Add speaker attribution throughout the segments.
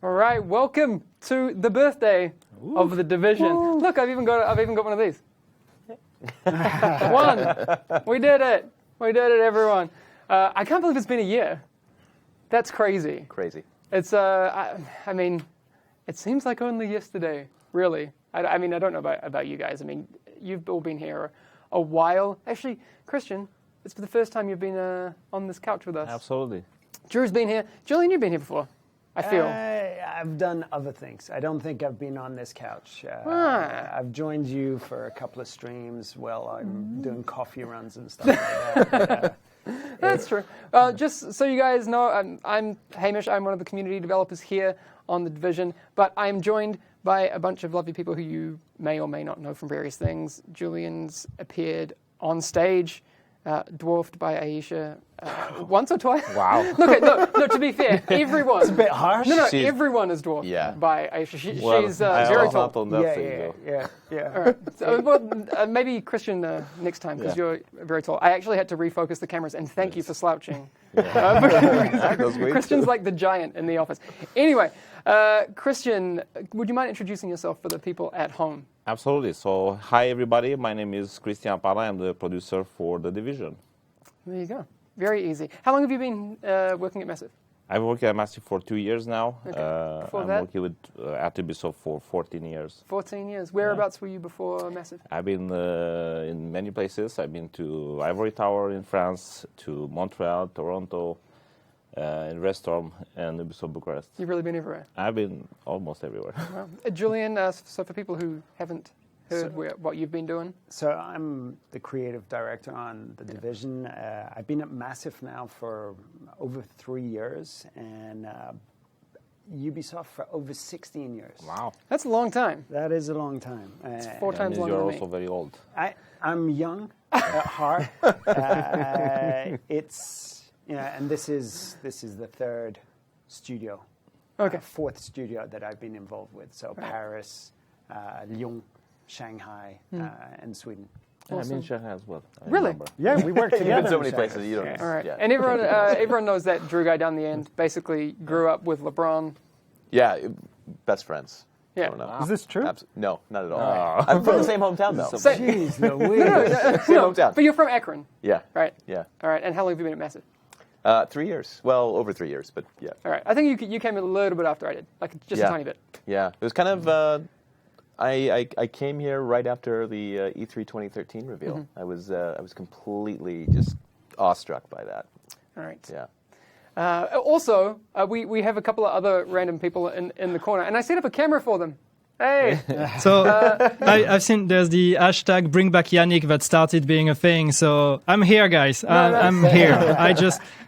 Speaker 1: All right, welcome to the birthday of the Division. Ooh. Look, I've even got one of these. One. We did it. We did it, everyone. I can't believe it's been a year. That's crazy.
Speaker 2: Crazy.
Speaker 1: It's I mean, it seems like only yesterday. Really. I mean, I don't know about you guys. I mean, you've all been here a while. Actually, Christian, it's for the first time you've been on this couch with us.
Speaker 3: Absolutely.
Speaker 1: Drew's been here. Julian, you've been here before, I feel.
Speaker 4: I've done other things. I don't think I've been on this couch. I've joined you for a couple of streams while I'm doing coffee runs and stuff like that.
Speaker 1: That's true. Just so you guys know, I'm Hamish. I'm one of the community developers here on the Division, but I'm joined by a bunch of lovely people who you may or may not know from various things. Julian's appeared on stage, dwarfed by Aisha once or twice.
Speaker 3: Wow.
Speaker 1: No, to be fair, everyone.
Speaker 4: It's a bit harsh.
Speaker 1: No, everyone is dwarfed by Aisha. She's very tall.
Speaker 4: Yeah.
Speaker 1: All right. So, maybe Christian next time, because you're very tall. I actually had to refocus the cameras, and thank you for slouching. Christian's like the giant in the office. Anyway, Christian, would you mind introducing yourself for the people at home?
Speaker 3: Absolutely. So, hi everybody. My name is Christian Parra. I'm the producer for The Division.
Speaker 1: There you go. Very easy. How long have you been working at Massive?
Speaker 3: I've worked at Massive for 2 years now.
Speaker 1: Okay. Before
Speaker 3: I'm
Speaker 1: that?
Speaker 3: working with Ubisoft for 14 years.
Speaker 1: 14 years. Whereabouts were you before Massive?
Speaker 3: I've been in many places. I've been to Ivory Tower in France, to Montreal, Toronto, in Restorm, and Ubisoft Bucharest.
Speaker 1: You've really been everywhere?
Speaker 3: I've been almost everywhere.
Speaker 1: Wow. Julian, so for people who haven't heard what you've been doing?
Speaker 4: So I'm the creative director on The Division. I've been at Massive now for over 3 years, and Ubisoft for over 16 years.
Speaker 3: Wow.
Speaker 1: That's a long time.
Speaker 4: That is a long time.
Speaker 1: It's 4 times longer than me.
Speaker 3: You're also very old.
Speaker 4: I'm young at heart. And this is the third studio, fourth studio that I've been involved with. So Paris, Lyon, Shanghai, and Sweden.
Speaker 3: Awesome. I'm in Shanghai as well.
Speaker 1: Really?
Speaker 4: Yeah, we work together.
Speaker 2: You've been so many places you don't know.
Speaker 1: All right. Yeah. And everyone knows that Drew guy down the end basically grew up with LeBron.
Speaker 2: Yeah, best friends.
Speaker 1: Yeah.
Speaker 2: I don't know.
Speaker 4: Is this true?
Speaker 2: No, not at all. I'm from the same hometown, though.
Speaker 4: Jeez Louise.
Speaker 2: Same hometown.
Speaker 1: But you're from Akron.
Speaker 2: Yeah.
Speaker 1: Right?
Speaker 2: Yeah.
Speaker 1: All right. And how long have you been at Massive?
Speaker 2: 3 years. Well, over 3 years, but yeah.
Speaker 1: All right. I think you came a little bit after I did, like just a tiny bit.
Speaker 2: Yeah. It was kind of... I came here right after the E3 2013 reveal. Mm-hmm. I was completely just awestruck by that.
Speaker 1: All right.
Speaker 2: Yeah.
Speaker 1: Also, we have a couple of other random people in the corner, and I set up a camera for them. Hey.
Speaker 5: So I've seen there's the hashtag Bring Back Yannick that started being a thing. So I'm here, guys. I'm here.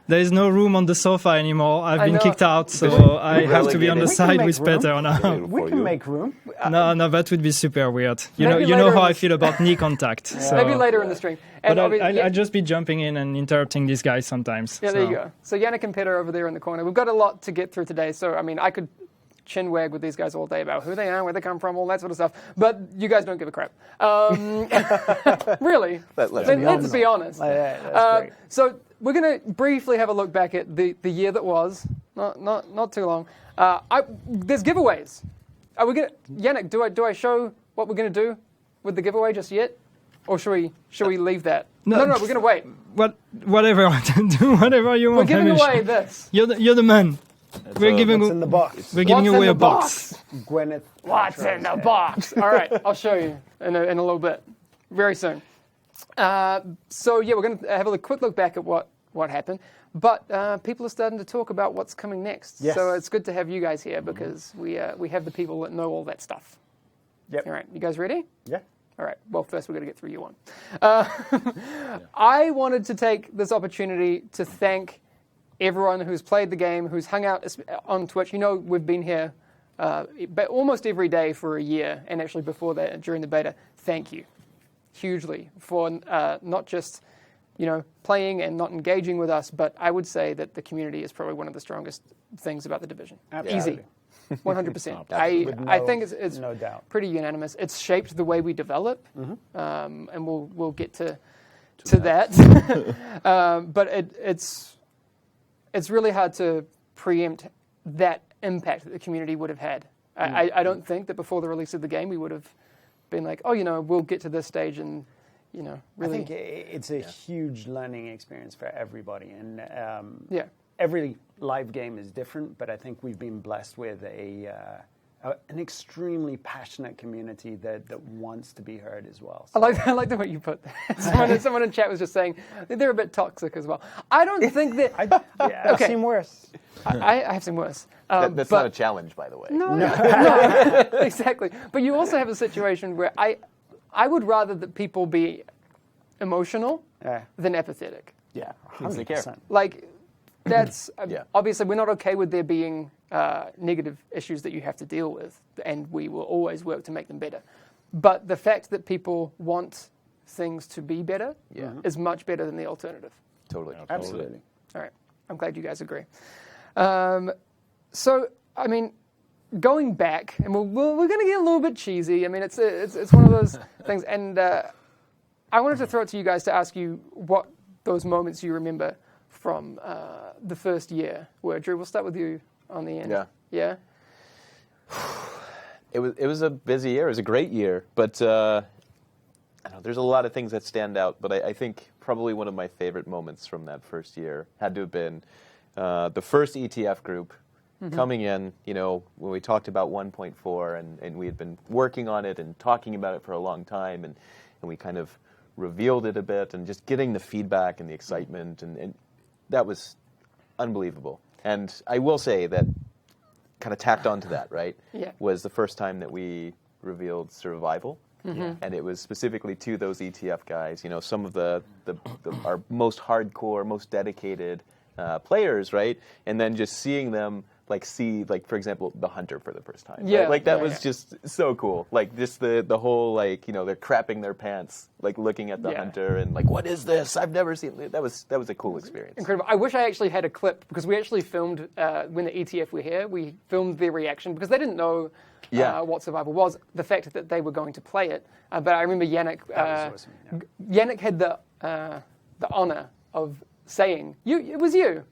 Speaker 5: There is no room on the sofa anymore. I've been kicked out, so I have to be on the side with Peter now.
Speaker 4: We can make room.
Speaker 5: No, that would be super weird. You know how I feel about knee contact. So.
Speaker 1: Maybe later in the stream.
Speaker 5: And but I'd just be jumping in and interrupting these guys sometimes.
Speaker 1: Yeah, there you go. So Yannick and Peter over there in the corner. We've got a lot to get through today. So, I mean, I could chin wag with these guys all day about who they are, where they come from, all that sort of stuff. But you guys don't give a crap. Really. Let's be honest.
Speaker 4: That's great.
Speaker 1: So we're going to briefly have a look back at the year that was. Not too long. There's giveaways. Are we going to... Yannick, do I show what we're going to do with the giveaway just yet? Or should we leave that? No, we're going to wait.
Speaker 5: Whatever. Do whatever you want.
Speaker 1: We're giving away this.
Speaker 5: You're the man. We're giving
Speaker 4: what's in the box?
Speaker 5: We're giving away a box.
Speaker 4: Gwyneth.
Speaker 1: What's in the box? All right, I'll show you in a little bit, very soon. So yeah, we're going to have a quick look back at what happened. But people are starting to talk about what's coming next.
Speaker 4: Yes.
Speaker 1: So it's good to have you guys here because we have the people that know all that stuff.
Speaker 4: Yep.
Speaker 1: All right, you guys ready?
Speaker 4: Yeah.
Speaker 1: All right. Well, first we've got to get through you one. I wanted to take this opportunity to thank everyone who's played the game, who's hung out on Twitch. You know, we've been here almost every day for a year, and actually before that, during the beta. Thank you hugely for not just playing and not engaging with us, but I would say that the community is probably one of the strongest things about the Division.
Speaker 4: Absolutely.
Speaker 1: Easy. 100%. I think it's
Speaker 4: no doubt.
Speaker 1: Pretty unanimous. It's shaped the way we develop, and we'll get to that. But it's really hard to preempt that impact that the community would have had. I don't think that before the release of the game we would have been like, oh, we'll get to this stage and, really.
Speaker 4: I think it's a huge learning experience for everybody. And
Speaker 1: yeah.
Speaker 4: Every live game is different, but I think we've been blessed with an extremely passionate community that wants to be heard as well. So.
Speaker 1: I like the way you put that. Someone in chat was just saying they're a bit toxic as well. I don't think that...
Speaker 4: I've seen worse.
Speaker 1: I have seen worse.
Speaker 2: That's not a challenge, by the way.
Speaker 1: No, exactly. But you also have a situation where I would rather that people be emotional than apathetic.
Speaker 4: Yeah,
Speaker 2: 100%.
Speaker 1: Like, that's...
Speaker 2: Yeah.
Speaker 1: Obviously, we're not okay with there being negative issues that you have to deal with, and we will always work to make them better. But the fact that people want things to be better is much better than the alternative.
Speaker 2: Totally.
Speaker 4: Absolutely.
Speaker 1: All right. I'm glad you guys agree. So, I mean, going back, and we're going to get a little bit cheesy. I mean, it's one of those things. And I wanted to throw it to you guys to ask you what those moments you remember from the first year were. Drew, we'll start with you on the end.
Speaker 2: Yeah.
Speaker 1: Yeah?
Speaker 2: It was a busy year. It was a great year. But I don't know, there's a lot of things that stand out. But I think probably one of my favorite moments from that first year had to have been the first ETF group coming in, when we talked about 1.4 and we had been working on it and talking about it for a long time and we kind of revealed it a bit and just getting the feedback and the excitement and that was unbelievable. And I will say that kind of tacked onto that, right, was the first time that we revealed survival. And it was specifically to those ETF guys, some of the our most hardcore, most dedicated players, right? And then just seeing them see, for example, the hunter for the first time.
Speaker 1: Yeah.
Speaker 2: Right? That was just so cool. Just the whole, they're crapping their pants, looking at the hunter and what is this? I've never seen it. That was a cool experience.
Speaker 1: Incredible. I wish I actually had a clip because we actually filmed, when the ETF were here, we filmed their reaction because they didn't know what survival was, the fact that they were going to play it. But I remember Yannick,
Speaker 4: awesome,
Speaker 1: Yannick had the honor of saying, it was you.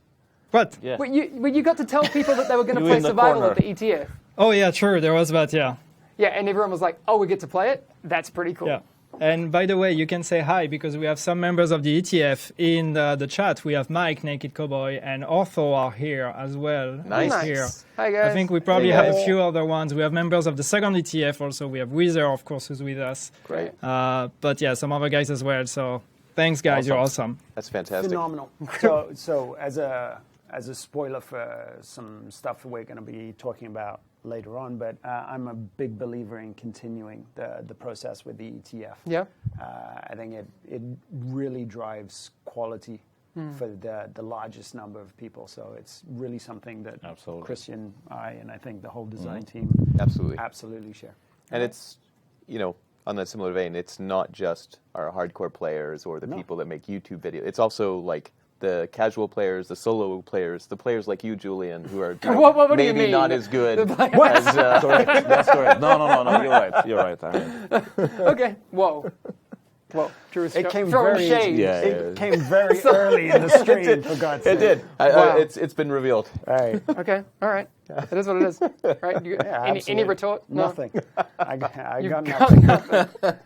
Speaker 5: What?
Speaker 3: Yeah.
Speaker 1: But you got to tell people that they were going to play survival at the ETF.
Speaker 5: Oh, yeah, sure. There was that, yeah.
Speaker 1: Yeah, and everyone was like, oh, we get to play it? That's pretty cool.
Speaker 5: Yeah. And by the way, you can say hi because we have some members of the ETF in the chat. We have Mike, Naked Cowboy, and Ortho are here as well.
Speaker 2: Nice.
Speaker 5: Here.
Speaker 1: Hi, guys.
Speaker 5: I think we probably have a few other ones. We have members of the second ETF also. We have Weezer, of course, who's with us.
Speaker 1: Great.
Speaker 5: But yeah, some other guys as well. So thanks, guys. You're awesome.
Speaker 2: That's fantastic.
Speaker 4: Phenomenal. So as a spoiler for some stuff we're going to be talking about later on, but I'm a big believer in continuing the process with the ETF.
Speaker 1: Yeah.
Speaker 4: I think it really drives quality for the largest number of people. So it's really something that Christian, and I think the whole design team absolutely share.
Speaker 2: And it's, on that similar vein, it's not just our hardcore players or the people that make YouTube videos. It's also the casual players, the solo players, the players like you, Julian, who are
Speaker 1: what do you
Speaker 2: maybe
Speaker 1: mean?
Speaker 2: not as good as...
Speaker 3: Correct. That's correct. No. You're right.
Speaker 1: Okay. Whoa. Drew was
Speaker 4: It came
Speaker 1: throwing
Speaker 4: very
Speaker 1: shade.
Speaker 4: It came very early in the stream, for God's sake.
Speaker 2: It did.
Speaker 1: Wow.
Speaker 2: It's been revealed.
Speaker 4: All right.
Speaker 1: Okay. All right. It is what it is. Right? Any
Speaker 4: absolutely.
Speaker 1: retort? No?
Speaker 4: Nothing. I got
Speaker 1: You've
Speaker 4: nothing.
Speaker 1: nothing.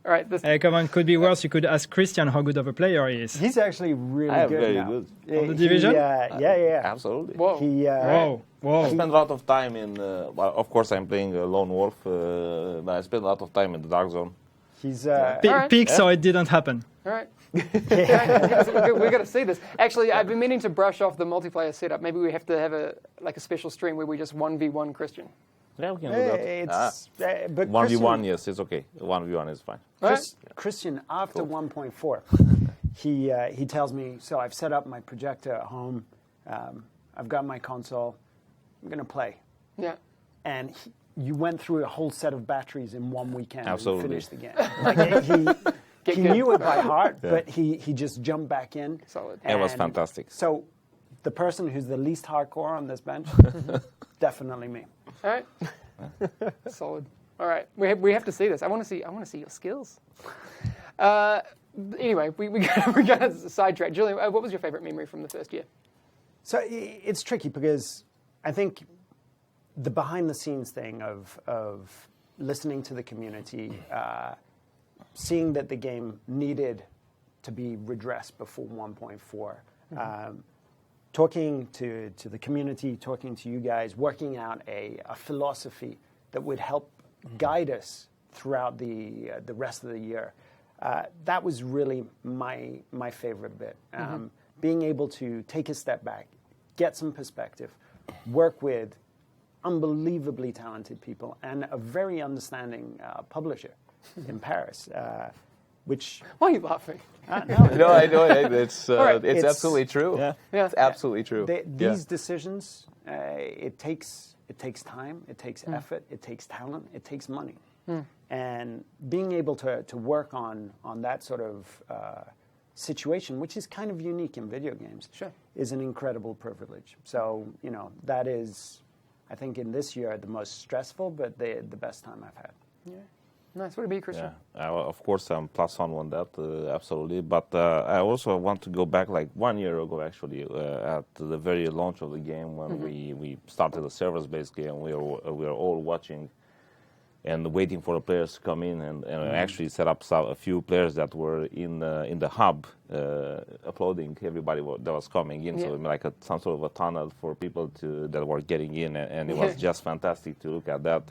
Speaker 1: All right.
Speaker 5: Hey, come on, could be worse. You could ask Christian how good of a player he is.
Speaker 4: He's actually really
Speaker 3: I am
Speaker 4: good
Speaker 3: very
Speaker 4: now.
Speaker 3: good.
Speaker 5: On the division?
Speaker 4: Yeah.
Speaker 3: Absolutely.
Speaker 1: Whoa.
Speaker 5: Whoa.
Speaker 3: I spend a lot of time in. Of course, I'm playing Lone Wolf. But I spend a lot of time in the Dark Zone.
Speaker 4: He's
Speaker 1: right.
Speaker 5: Peak, so it didn't happen.
Speaker 1: All right. We're going to see this. Actually, I've been meaning to brush off the multiplayer setup. Maybe we have to have a special stream where we just 1v1 Christian.
Speaker 3: Yeah, we can do that.
Speaker 4: But
Speaker 3: 1v1, yes, it's okay. 1v1 is fine.
Speaker 4: Christian, after 1.4, he tells me, so I've set up my projector at home. I've got my console. I'm going to play.
Speaker 1: Yeah.
Speaker 4: And you went through a whole set of batteries in one weekend
Speaker 3: Absolutely.
Speaker 4: and finished the game. He knew it by heart, but he just jumped back in.
Speaker 1: Solid.
Speaker 3: It was fantastic.
Speaker 4: So the person who's the least hardcore on this bench, definitely me.
Speaker 1: All right. Solid. All right. We have to see this. I want to see your skills. Anyway, we got to sidetrack. Julian, what was your favorite memory from the first year?
Speaker 4: So it's tricky because I think the behind-the-scenes thing of listening to the community, seeing that the game needed to be redressed before 1.4, talking to the community, talking to you guys, working out a philosophy that would help guide us throughout the rest of the year. That was really my favorite bit. Being able to take a step back, get some perspective, work with unbelievably talented people, and a very understanding publisher in Paris, which...
Speaker 1: Why are you laughing?
Speaker 2: No, I know. It's
Speaker 1: right.
Speaker 2: it's absolutely true.
Speaker 3: Yeah.
Speaker 2: It's absolutely true.
Speaker 4: These decisions, it takes time, it takes effort, it takes talent, it takes money. And being able to work on that sort of situation, which is kind of unique in video games, is an incredible privilege. So, that is, I think, in this year, the most stressful, but the best time I've had.
Speaker 1: Yeah. Nice. What about you, Christian?
Speaker 3: Yeah, of course, I'm plus on that, absolutely. But I also want to go back like 1 year ago, actually, at the very launch of the game when we started a servers-based game. We were all watching and waiting for the players to come in, and actually set up a few players that were in the hub uploading everybody that was coming in. So like some sort of a tunnel for people that were getting in, and it was just fantastic to look at that.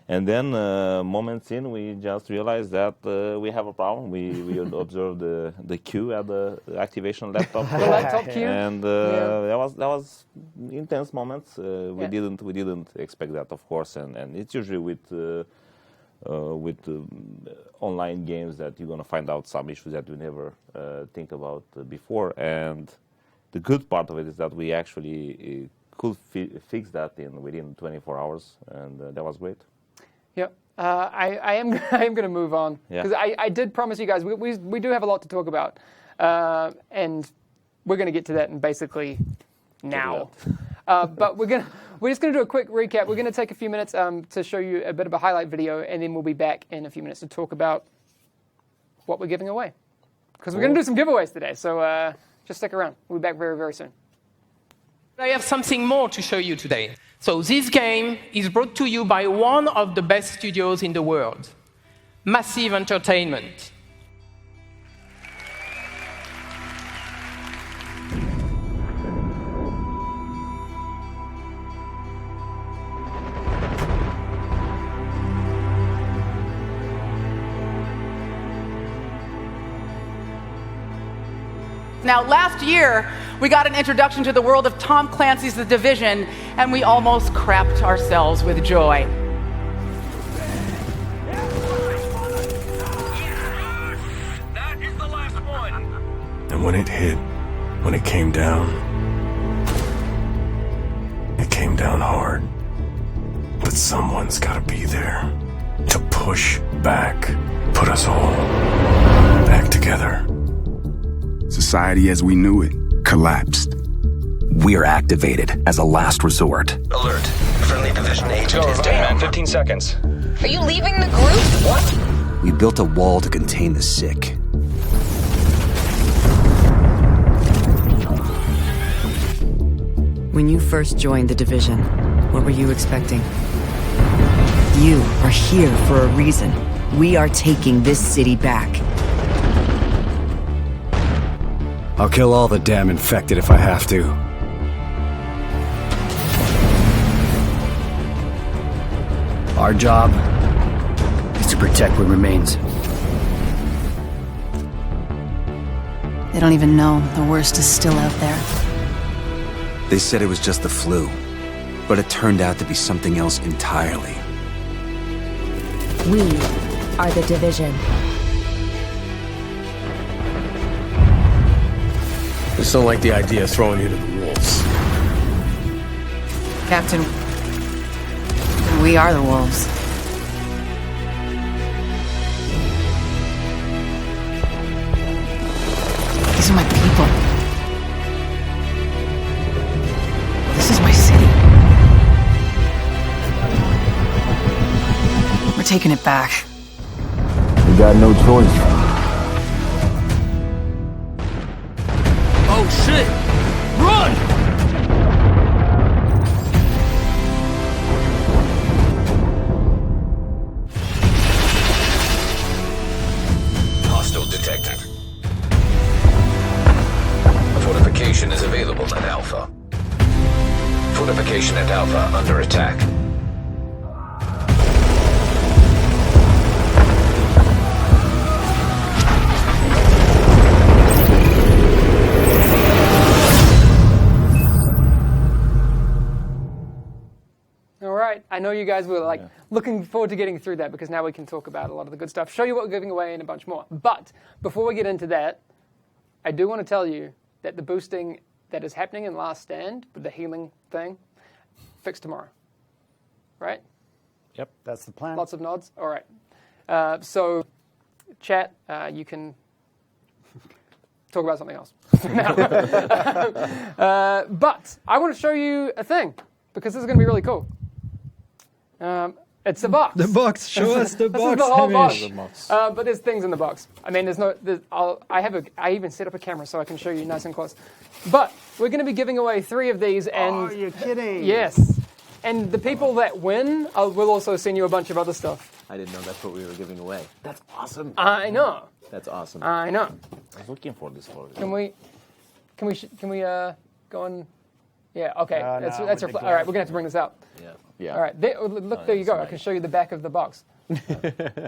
Speaker 3: And then moments in, we just realized that we have a problem. We observed the queue at the activation laptop.
Speaker 1: The laptop queue?
Speaker 3: And that was intense moments. We didn't expect that, of course. And it's usually with online games that you're gonna find out some issues that you never think about before. And the good part of it is that we actually could fix that within 24 hours, and that was great.
Speaker 1: Yep. I am going to move on because I did promise you guys we do have a lot to talk about, and we're going to get to that in basically now. But we're just going to do a quick recap. We're going to take a few minutes to show you a bit of a highlight video, and then we'll be back in a few minutes to talk about what we're giving away, because we're going to do some giveaways today. So just stick around. We'll be back very, very soon.
Speaker 6: I have something more to show you today. So this game is brought to you by one of the best studios in the world, Massive Entertainment.
Speaker 7: Now, last year, we got an introduction to the world of Tom Clancy's The Division, and we almost crapped ourselves with joy.
Speaker 8: That is the last one. And when it hit, when it came down hard. But someone's gotta be there to push back, put us all back together.
Speaker 9: Society as we knew it collapsed.
Speaker 10: We are activated as a last resort.
Speaker 11: Alert. Friendly division agent is down.
Speaker 12: 15 seconds.
Speaker 13: Are you leaving the group?
Speaker 11: What?
Speaker 10: We built a wall to contain the sick.
Speaker 14: When you first joined the division, what were you expecting? You are here for a reason. We are taking this city back.
Speaker 9: I'll kill all the damn infected if I have to. Our job is to protect what remains.
Speaker 14: They don't even know the worst is still out there.
Speaker 10: They said it was just the flu, but it turned out to be something else entirely.
Speaker 13: We are the division.
Speaker 8: I just don't like the idea of throwing you to the wolves.
Speaker 14: Captain, we are the wolves. These are my people. This is my city. We're taking it back.
Speaker 9: We got no choice.
Speaker 12: Oh shit! Run!
Speaker 1: I know you guys were looking forward to getting through that because now we can talk about a lot of the good stuff, show you what we're giving away and a bunch more. But before we get into that, I do want to tell you that the boosting that is happening in Last Stand with the healing thing, fixed tomorrow. Right?
Speaker 4: Yep, that's the plan.
Speaker 1: Lots of nods. All right. So, chat, you can talk about something else. But I want to show you a thing because this is going to be really cool. It's a box.
Speaker 5: The box. Show us the box.
Speaker 1: This is the whole box. But there's things in the box. I mean, I even set up a camera so I can show you nice and close. But we're going to be giving away 3 of these. And
Speaker 4: oh, you're kidding.
Speaker 1: Yes. And the people that win, will also send you a bunch of other stuff.
Speaker 2: I didn't know that's what we were giving away. That's awesome.
Speaker 1: I know.
Speaker 2: That's awesome.
Speaker 1: I know.
Speaker 3: I was looking for this for.
Speaker 1: Can we go on? Yeah. Okay. That's all right. We're gonna have to bring this out.
Speaker 2: Yeah.
Speaker 1: All right. Look, there you go. Nice. I can show you the back of the box.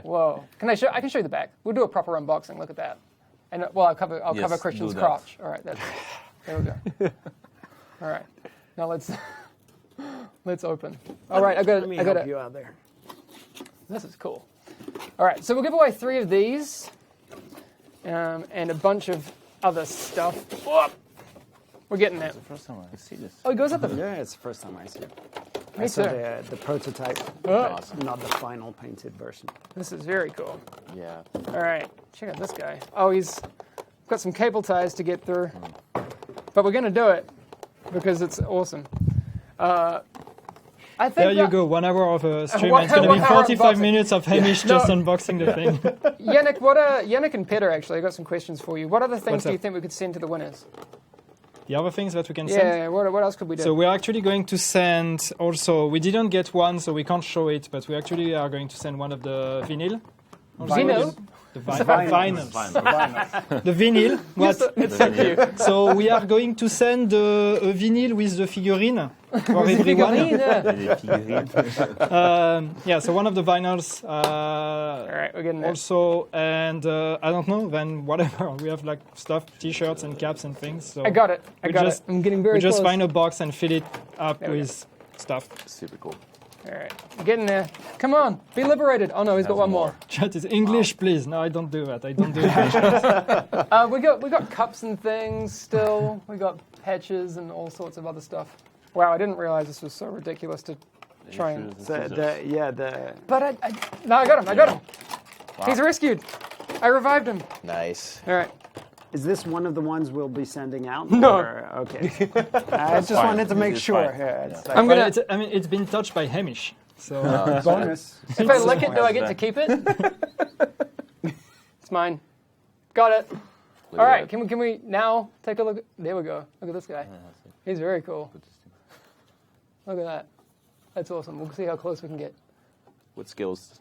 Speaker 1: Whoa. I can show you the back. We'll do a proper unboxing. Look at that. And I'll cover Christian's crotch. All right. There we go. All right. Now let's open. All right. I got it.
Speaker 4: Let me help you out there.
Speaker 1: This is cool. All right. So we'll give away 3 of these, and a bunch of other stuff. Whoop. We're getting there.
Speaker 3: It's the first time I see this.
Speaker 1: Oh, it goes at the.
Speaker 4: Yeah, it's the first time I see it.
Speaker 1: Me
Speaker 4: I saw
Speaker 1: too.
Speaker 4: the prototype,
Speaker 1: Awesome.
Speaker 4: not the final painted version.
Speaker 1: This is very cool.
Speaker 2: Yeah.
Speaker 1: All right, check out this guy. Oh, he's got some cable ties to get through, but we're gonna do it because it's awesome. I think
Speaker 5: there you go, 1 hour of a stream. It's going to be 45 minutes of Hamish just unboxing the thing.
Speaker 1: Yannick and Peter, actually, I got some questions for you. What other things do you think we could send to the winners?
Speaker 5: The other things that we can send?
Speaker 1: Yeah, what else could we do?
Speaker 5: So we're actually going to send also, we didn't get one, so we can't show it, but we actually are going to send one of the vinyl.
Speaker 1: Vinyl?
Speaker 5: The vinyl. The vinyl. What?
Speaker 1: It's so cute.
Speaker 5: So we are going to send a vinyl with the figurine for everyone. So one of the vinyls.
Speaker 1: All right, we're getting there.
Speaker 5: Also, and I don't know, then whatever. We have like stuff, T-shirts and caps and things. So
Speaker 1: I got it. I'm getting very close.
Speaker 5: We just find a box and fill it up with stuff.
Speaker 2: Super cool.
Speaker 1: All right, getting there. Come on, be liberated. Oh no, he's got one more.
Speaker 5: Chat is English, please. No, I don't do that. I don't do English.
Speaker 1: We got cups and things still. We got patches and all sorts of other stuff. Wow, I didn't realize this was so ridiculous to try and.
Speaker 4: But
Speaker 1: I got him. Wow. He's rescued. I revived him.
Speaker 2: Nice.
Speaker 1: All right.
Speaker 4: Is this one of the ones we'll be sending out?
Speaker 1: No.
Speaker 4: Okay. I just wanted to make sure. Yeah,
Speaker 5: it's been touched by Hamish. So
Speaker 4: bonus.
Speaker 1: If I lick it, do I get to keep it? It's mine. Got it. All right. Can we now take a look? There we go. Look at this guy. He's very cool. Look at that. That's awesome. We'll see how close we can get.
Speaker 2: What skills?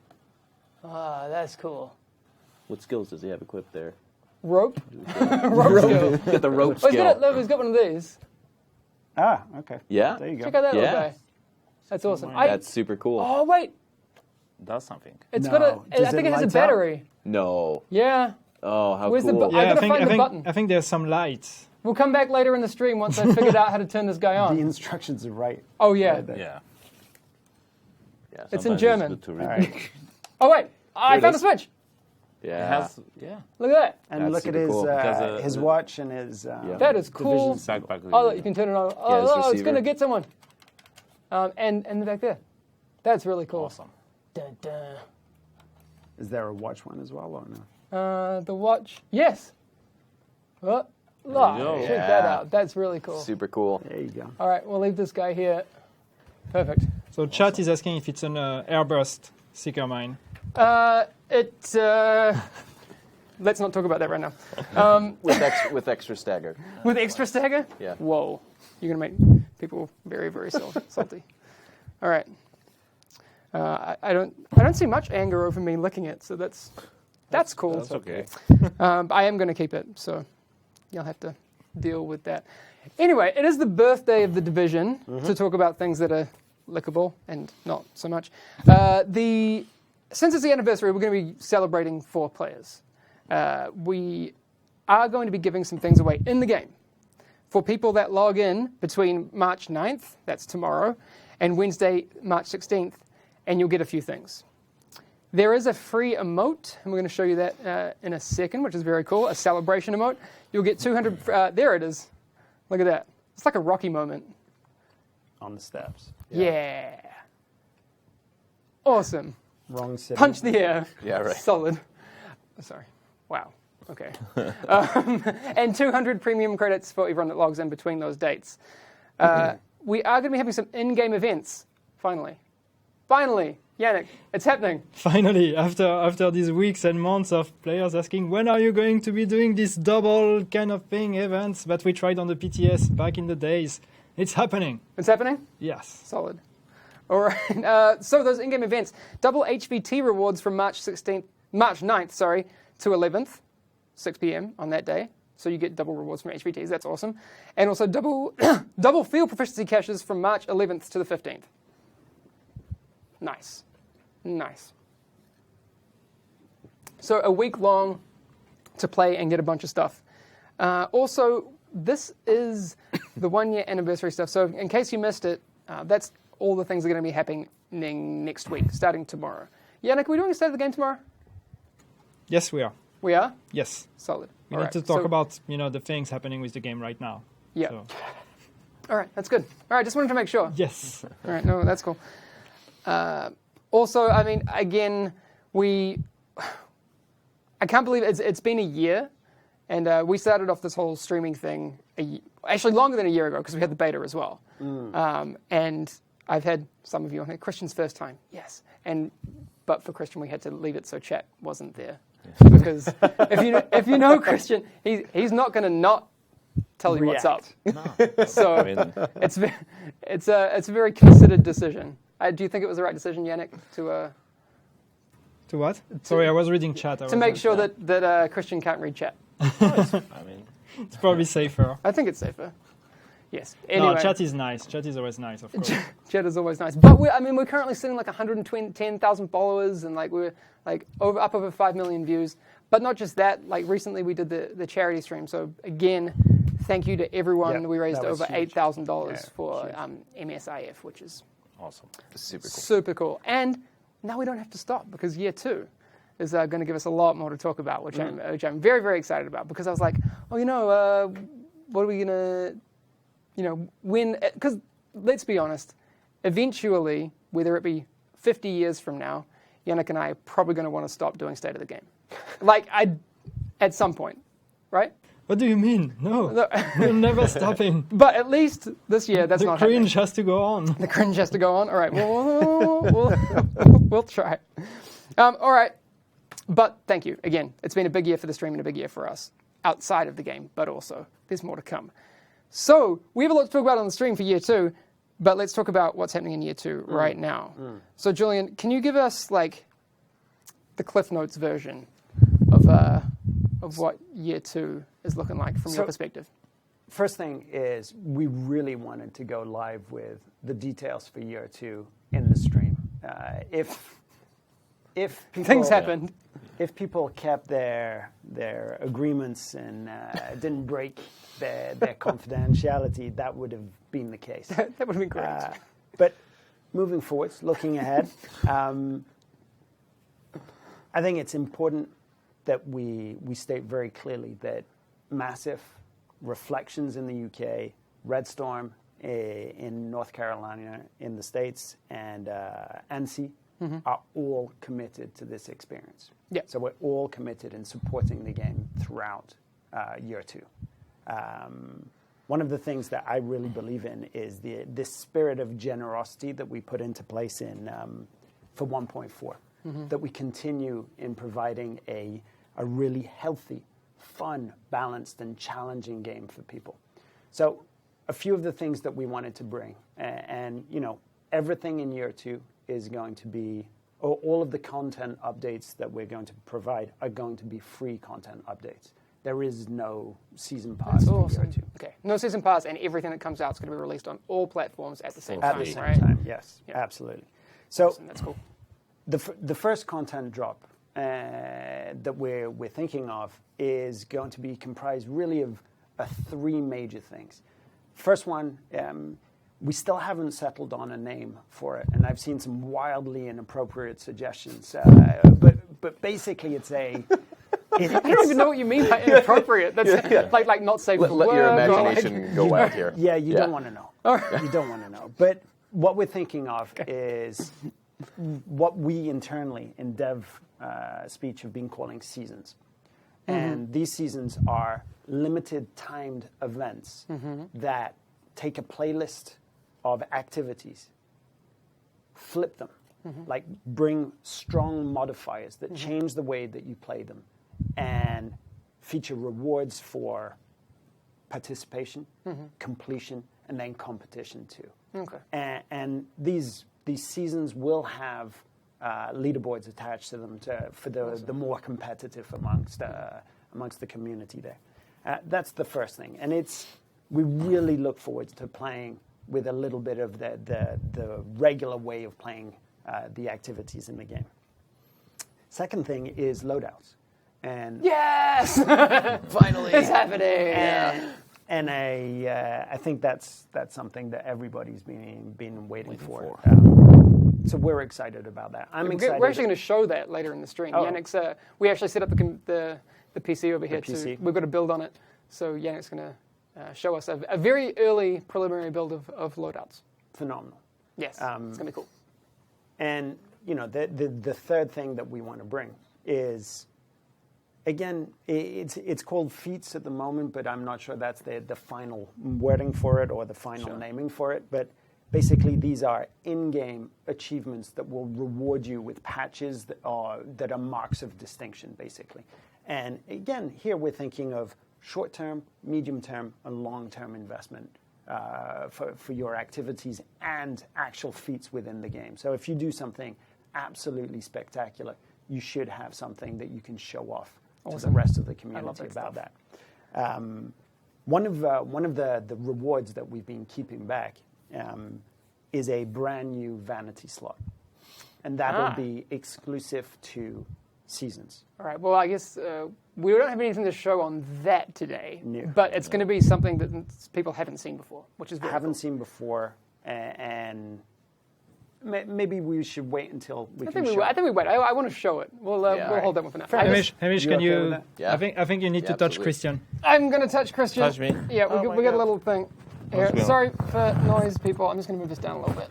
Speaker 1: That's cool.
Speaker 2: What skills does he have equipped there?
Speaker 1: Rope. Rope skill.
Speaker 2: Get the rope skill.
Speaker 1: He's got one of these.
Speaker 4: Ah, okay.
Speaker 2: Yeah.
Speaker 4: There you go.
Speaker 1: Check out that little guy. That's awesome.
Speaker 2: That's super cool.
Speaker 1: Oh wait.
Speaker 3: Does something.
Speaker 1: It's got a. I think it has a battery.
Speaker 2: No.
Speaker 1: Yeah.
Speaker 2: Oh, how
Speaker 1: Where's
Speaker 2: cool.
Speaker 1: I gotta find the button.
Speaker 5: I think there's some lights.
Speaker 1: We'll come back later in the stream once I figured out how to turn this guy on.
Speaker 4: The instructions are right.
Speaker 1: Oh yeah.
Speaker 3: Yeah.
Speaker 1: It's in German.
Speaker 3: It's good to read.
Speaker 4: Right.
Speaker 1: Oh wait, I found a switch.
Speaker 2: Yeah.
Speaker 1: Look at that.
Speaker 4: And
Speaker 2: That's
Speaker 4: look at
Speaker 2: cool.
Speaker 4: his watch and his.
Speaker 1: That is cool. Oh, you can turn it on. Oh, it's gonna get someone. And the back there. That's really cool.
Speaker 3: Awesome.
Speaker 1: Dun, dun.
Speaker 4: Is there a watch one as well or no?
Speaker 1: The watch. Yes. What? Check that out. That's really cool.
Speaker 2: Super cool.
Speaker 4: There you go.
Speaker 1: All right, we'll leave this guy here. Perfect.
Speaker 5: So chat is asking if it's an airburst seeker mine.
Speaker 1: Let's not talk about that right now.
Speaker 2: With extra stagger.
Speaker 1: With extra stagger?
Speaker 2: Yeah.
Speaker 1: Whoa. You're going to make people very, very salty. All right. I don't see much anger over me licking it, so that's cool.
Speaker 3: That's okay.
Speaker 1: I am going to keep it, so you'll have to deal with that. Anyway, it is the birthday of the Division to talk about things that are lickable and not so much. Since it's the anniversary, we're going to be celebrating 4 players. We are going to be giving some things away in the game for people that log in between March 9th, that's tomorrow, and Wednesday, March 16th, and you'll get a few things. There is a free emote, and we're going to show you that in a second, which is very cool, a celebration emote. You'll get 200, there it is. Look at that. It's like a Rocky moment.
Speaker 4: On the steps.
Speaker 1: Yeah. Awesome.
Speaker 4: Wrong city.
Speaker 1: Punch the air.
Speaker 2: Yeah, right.
Speaker 1: Solid. Sorry. Wow. Okay. And 200 premium credits for everyone that logs in between those dates. We are going to be having some in-game events, finally. Finally, Yannick, it's happening.
Speaker 5: Finally, after these weeks and months of players asking, when are you going to be doing this double kind of thing events that we tried on the PTS back in the days? It's happening.
Speaker 1: It's happening?
Speaker 5: Yes.
Speaker 1: Solid. All right. So those in-game events, double HVT rewards from March 9th, to 11th, 6 p.m. on that day. So you get double rewards from HVTs. That's awesome. And also double field proficiency caches from March 11th to the 15th. Nice. So a week long to play and get a bunch of stuff. Also, this is the 1-year anniversary stuff. So in case you missed it, that's all the things that are going to be happening next week, starting tomorrow. Yannick, are we doing a state of the game tomorrow?
Speaker 5: Yes, we are.
Speaker 1: We are?
Speaker 5: Yes.
Speaker 1: Solid.
Speaker 5: We need to talk about the things happening with the game right now.
Speaker 1: Yeah.
Speaker 5: So.
Speaker 1: All right, that's good. All right, just wanted to make sure.
Speaker 5: Yes.
Speaker 1: All right, no, that's cool. Also, I mean, again, I can't believe it's been a year, and we started off this whole streaming thing actually longer than a year ago because we had the beta as well. And I've had some of you on here. Christian's first time, yes. But for Christian, we had to leave it so chat wasn't there. Because if you know Christian, he's not going to not tell you what's up. No. So it's a very considered decision. Do you think it was the right decision, Yannick, to
Speaker 5: what? Sorry, I was reading chat.
Speaker 1: To make sure that Christian can't read chat.
Speaker 5: It's probably safer.
Speaker 1: I think it's safer. Yes. Anyway.
Speaker 5: No, chat is nice. Chat is always nice, of course.
Speaker 1: Chat is always nice. But we're currently sitting like 110,000 followers, and we're up over 5 million views. But not just that. Like recently, we did the charity stream. So again, thank you to everyone. Yep, we raised over $8,000 for MSIF, which is
Speaker 2: awesome. Super cool.
Speaker 1: Super cool. And now we don't have to stop because year 2 is going to give us a lot more to talk about, which I'm very, very excited about. Because I was like, what are we gonna? When, because let's be honest, eventually, whether it be 50 years from now, Yannick and I are probably going to want to stop doing State of the Game. At some point, right?
Speaker 5: What do you mean? No. We're never stopping.
Speaker 1: But at least this year, that's not happening.
Speaker 5: The cringe has to go on.
Speaker 1: The cringe has to go on? All right, we'll try. All right, but thank you. Again, it's been a big year for the stream and a big year for us outside of the game, but also there's more to come. So we have a lot to talk about on the stream for year 2, but let's talk about what's happening in year 2 right now. So Julian, can you give us the Cliff Notes version of what year 2 is looking like from your perspective?
Speaker 4: First thing is we really wanted to go live with the details for year 2 in the stream. If people,
Speaker 1: things happened,
Speaker 4: if people kept their agreements and didn't break their confidentiality, that would have been the case.
Speaker 1: That would have been great.
Speaker 4: But moving forward, looking ahead, I think it's important that we state very clearly that Massive, Reflections in the UK, Red Storm in North Carolina in the States, and ANSI are all committed to this experience.
Speaker 1: Yeah.
Speaker 4: So we're all committed in supporting the game throughout year 2. One of the things that I really believe in is this spirit of generosity that we put into place for 1.4, that we continue in providing a really healthy, fun, balanced, and challenging game for people. So a few of the things that we wanted to bring, and everything in year 2 is going to be, or all of the content updates that we're going to provide are going to be free content updates. There is no season pass for year 2.
Speaker 1: Okay, no season pass, and everything that comes out is going to be released on all platforms at the same time.
Speaker 4: At the same time, yes, absolutely. So
Speaker 1: awesome. That's cool.
Speaker 4: The first content drop that we're thinking of is going to be comprised really of 3 major things. First one, we still haven't settled on a name for it, and I've seen some wildly inappropriate suggestions. But basically, it's a.
Speaker 1: I don't even know what you mean by inappropriate. That's like not safe for work.
Speaker 2: Let your imagination go out here.
Speaker 4: Yeah, you don't want to know. You don't want to know. But what we're thinking of is what we internally in dev speech have been calling seasons. And these seasons are limited timed events that take a playlist of activities, flip them, like bring strong modifiers that change the way that you play them, and feature rewards for participation, completion, and then competition too.
Speaker 1: Okay.
Speaker 4: And these seasons will have leaderboards attached to them for the more competitive amongst the community there. That's the first thing, and we really look forward to playing with a little bit of the regular way of playing the activities in the game. Second thing is loadouts. And
Speaker 1: yes,
Speaker 2: finally,
Speaker 1: it's happening.
Speaker 4: And I think that's something that everybody's been waiting for. So we're excited about that. I'm excited.
Speaker 1: We're actually going to show that later in the stream. Yannick's, we actually set up the PC over here too. We've got to build on it. So Yannick's going to show us a very early preliminary build of loadouts.
Speaker 4: Phenomenal.
Speaker 1: Yes, it's going to be cool.
Speaker 4: And the third thing that we want to bring is, again, it's called Feats at the moment, but I'm not sure that's the final wording for it or the final naming for it. But basically, these are in-game achievements that will reward you with patches that are marks of distinction, basically. And again, here we're thinking of short-term, medium-term, and long-term investment for your activities and actual feats within the game. So if you do something absolutely spectacular, you should have something that you can show off to the rest of the community about that. One of the rewards that we've been keeping back is a brand new vanity slot, and that will be exclusive to seasons.
Speaker 1: All right. Well, I guess we don't have anything to show on that today, but it's going to be something that people haven't seen before, which is very cool.
Speaker 4: Seen before, and maybe we should wait until we can show it.
Speaker 1: I think we wait. I want to show it. We'll hold that one for now.
Speaker 5: Hamish, can you? Yeah. I think you need to touch Christian.
Speaker 1: I'm going to touch Christian.
Speaker 3: Touch me.
Speaker 1: Yeah, we got a little thing. Here. Sorry for noise, people. I'm just going to move this down a little bit.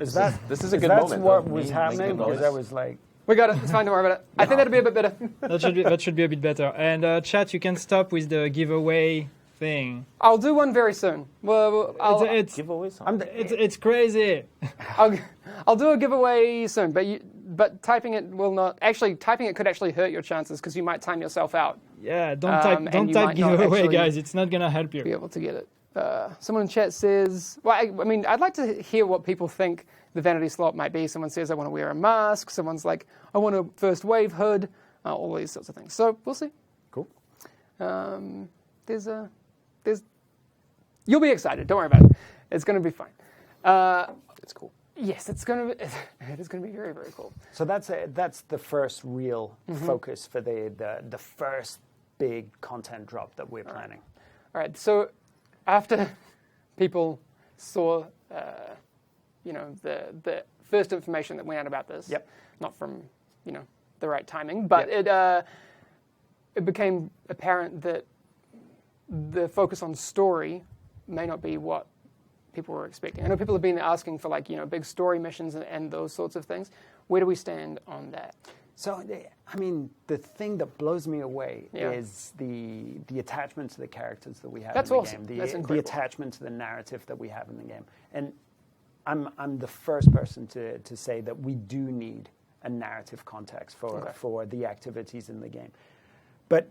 Speaker 2: This is a good moment.
Speaker 4: That's what was happening, because I was like...
Speaker 1: We got it. It's fine. Don't worry about it. I think that'll be a bit better.
Speaker 5: that should be a bit better. And chat, you can stop with the giveaway thing.
Speaker 1: I'll do one very soon.
Speaker 5: It's it's crazy.
Speaker 1: I'll do a giveaway soon, but typing it will not. Actually, typing it could actually hurt your chances because you might time yourself out.
Speaker 5: Yeah, don't type giveaway, guys. It's not gonna help you.
Speaker 1: Be able to get it. Someone in chat says, well, I mean, I'd like to hear what people think the vanity slot might be. Someone says, I want to wear a mask. Someone's like, I want a first wave hood. All these sorts of things. So we'll see.
Speaker 4: Cool.
Speaker 1: You'll be excited. Don't worry about it. It's going to be fine.
Speaker 2: It's cool.
Speaker 1: Yes, it is going to be very, very cool.
Speaker 4: So that's the first real focus for the first big content drop that we're planning.
Speaker 1: All right. So after people saw, the first information that went out about this, not from, the right timing, but it became apparent that the focus on story may not be what people were expecting. I know people have been asking for big story missions and those sorts of things. Where do we stand on that?
Speaker 4: So, I mean, the thing that blows me away is the attachment to the characters that we have in the game.
Speaker 1: That's
Speaker 4: the attachment to the narrative that we have in the game. And I'm the first person to say that we do need a narrative context for the activities in the game. But,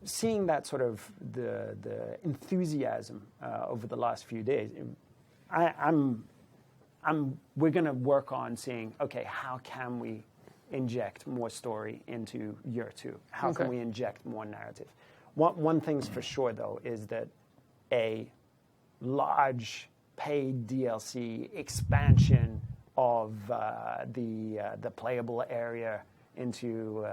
Speaker 4: seeing that sort of the enthusiasm over the last few days, we're going to work on seeing, okay, how can we inject more story into year 2? How can we inject more narrative? One thing's for sure, though, is that a large paid DLC expansion of the playable area into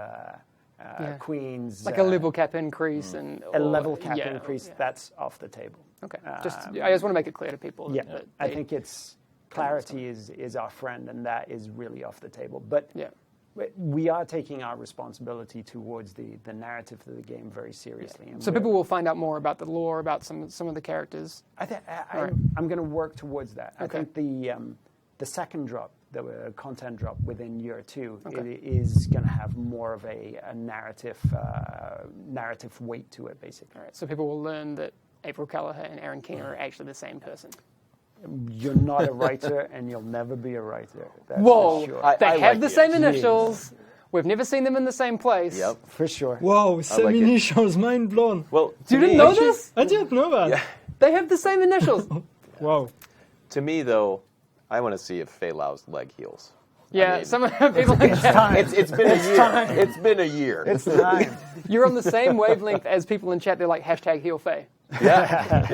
Speaker 4: Queens,
Speaker 1: like a level cap increase and
Speaker 4: a level cap increase. That's off the table.
Speaker 1: Okay, I just want to make it clear to people.
Speaker 4: I think it's clarity is our friend, and that is really off the table. But we are taking our responsibility towards the narrative of the game very seriously. And
Speaker 1: so people will find out more about the lore, about some of the characters.
Speaker 4: I'm going to work towards that. Okay. I think the second drop, the content drop within year 2, it is going to have more of a narrative weight to it, basically.
Speaker 1: All right. So people will learn that April Callahan and Aaron Keener are actually the same person.
Speaker 4: You're not a writer, and you'll never be a writer. That's
Speaker 1: Whoa!
Speaker 4: for sure.
Speaker 1: They have the same initials. We've never seen them in the same place.
Speaker 2: Yep,
Speaker 4: for sure.
Speaker 5: Wow, same initials, mind blown.
Speaker 2: Well,
Speaker 1: you didn't know this?
Speaker 5: I didn't know that.
Speaker 2: Yeah.
Speaker 1: They have the same initials.
Speaker 5: Wow.
Speaker 2: To me, though, I want to see if Fei Lao's leg heals.
Speaker 1: Yeah, some people think
Speaker 2: it's been a year.
Speaker 4: Time.
Speaker 2: It's been a year.
Speaker 4: It's time.
Speaker 1: You're on the same wavelength as people in chat. They're like #heal Fei.
Speaker 2: Yeah.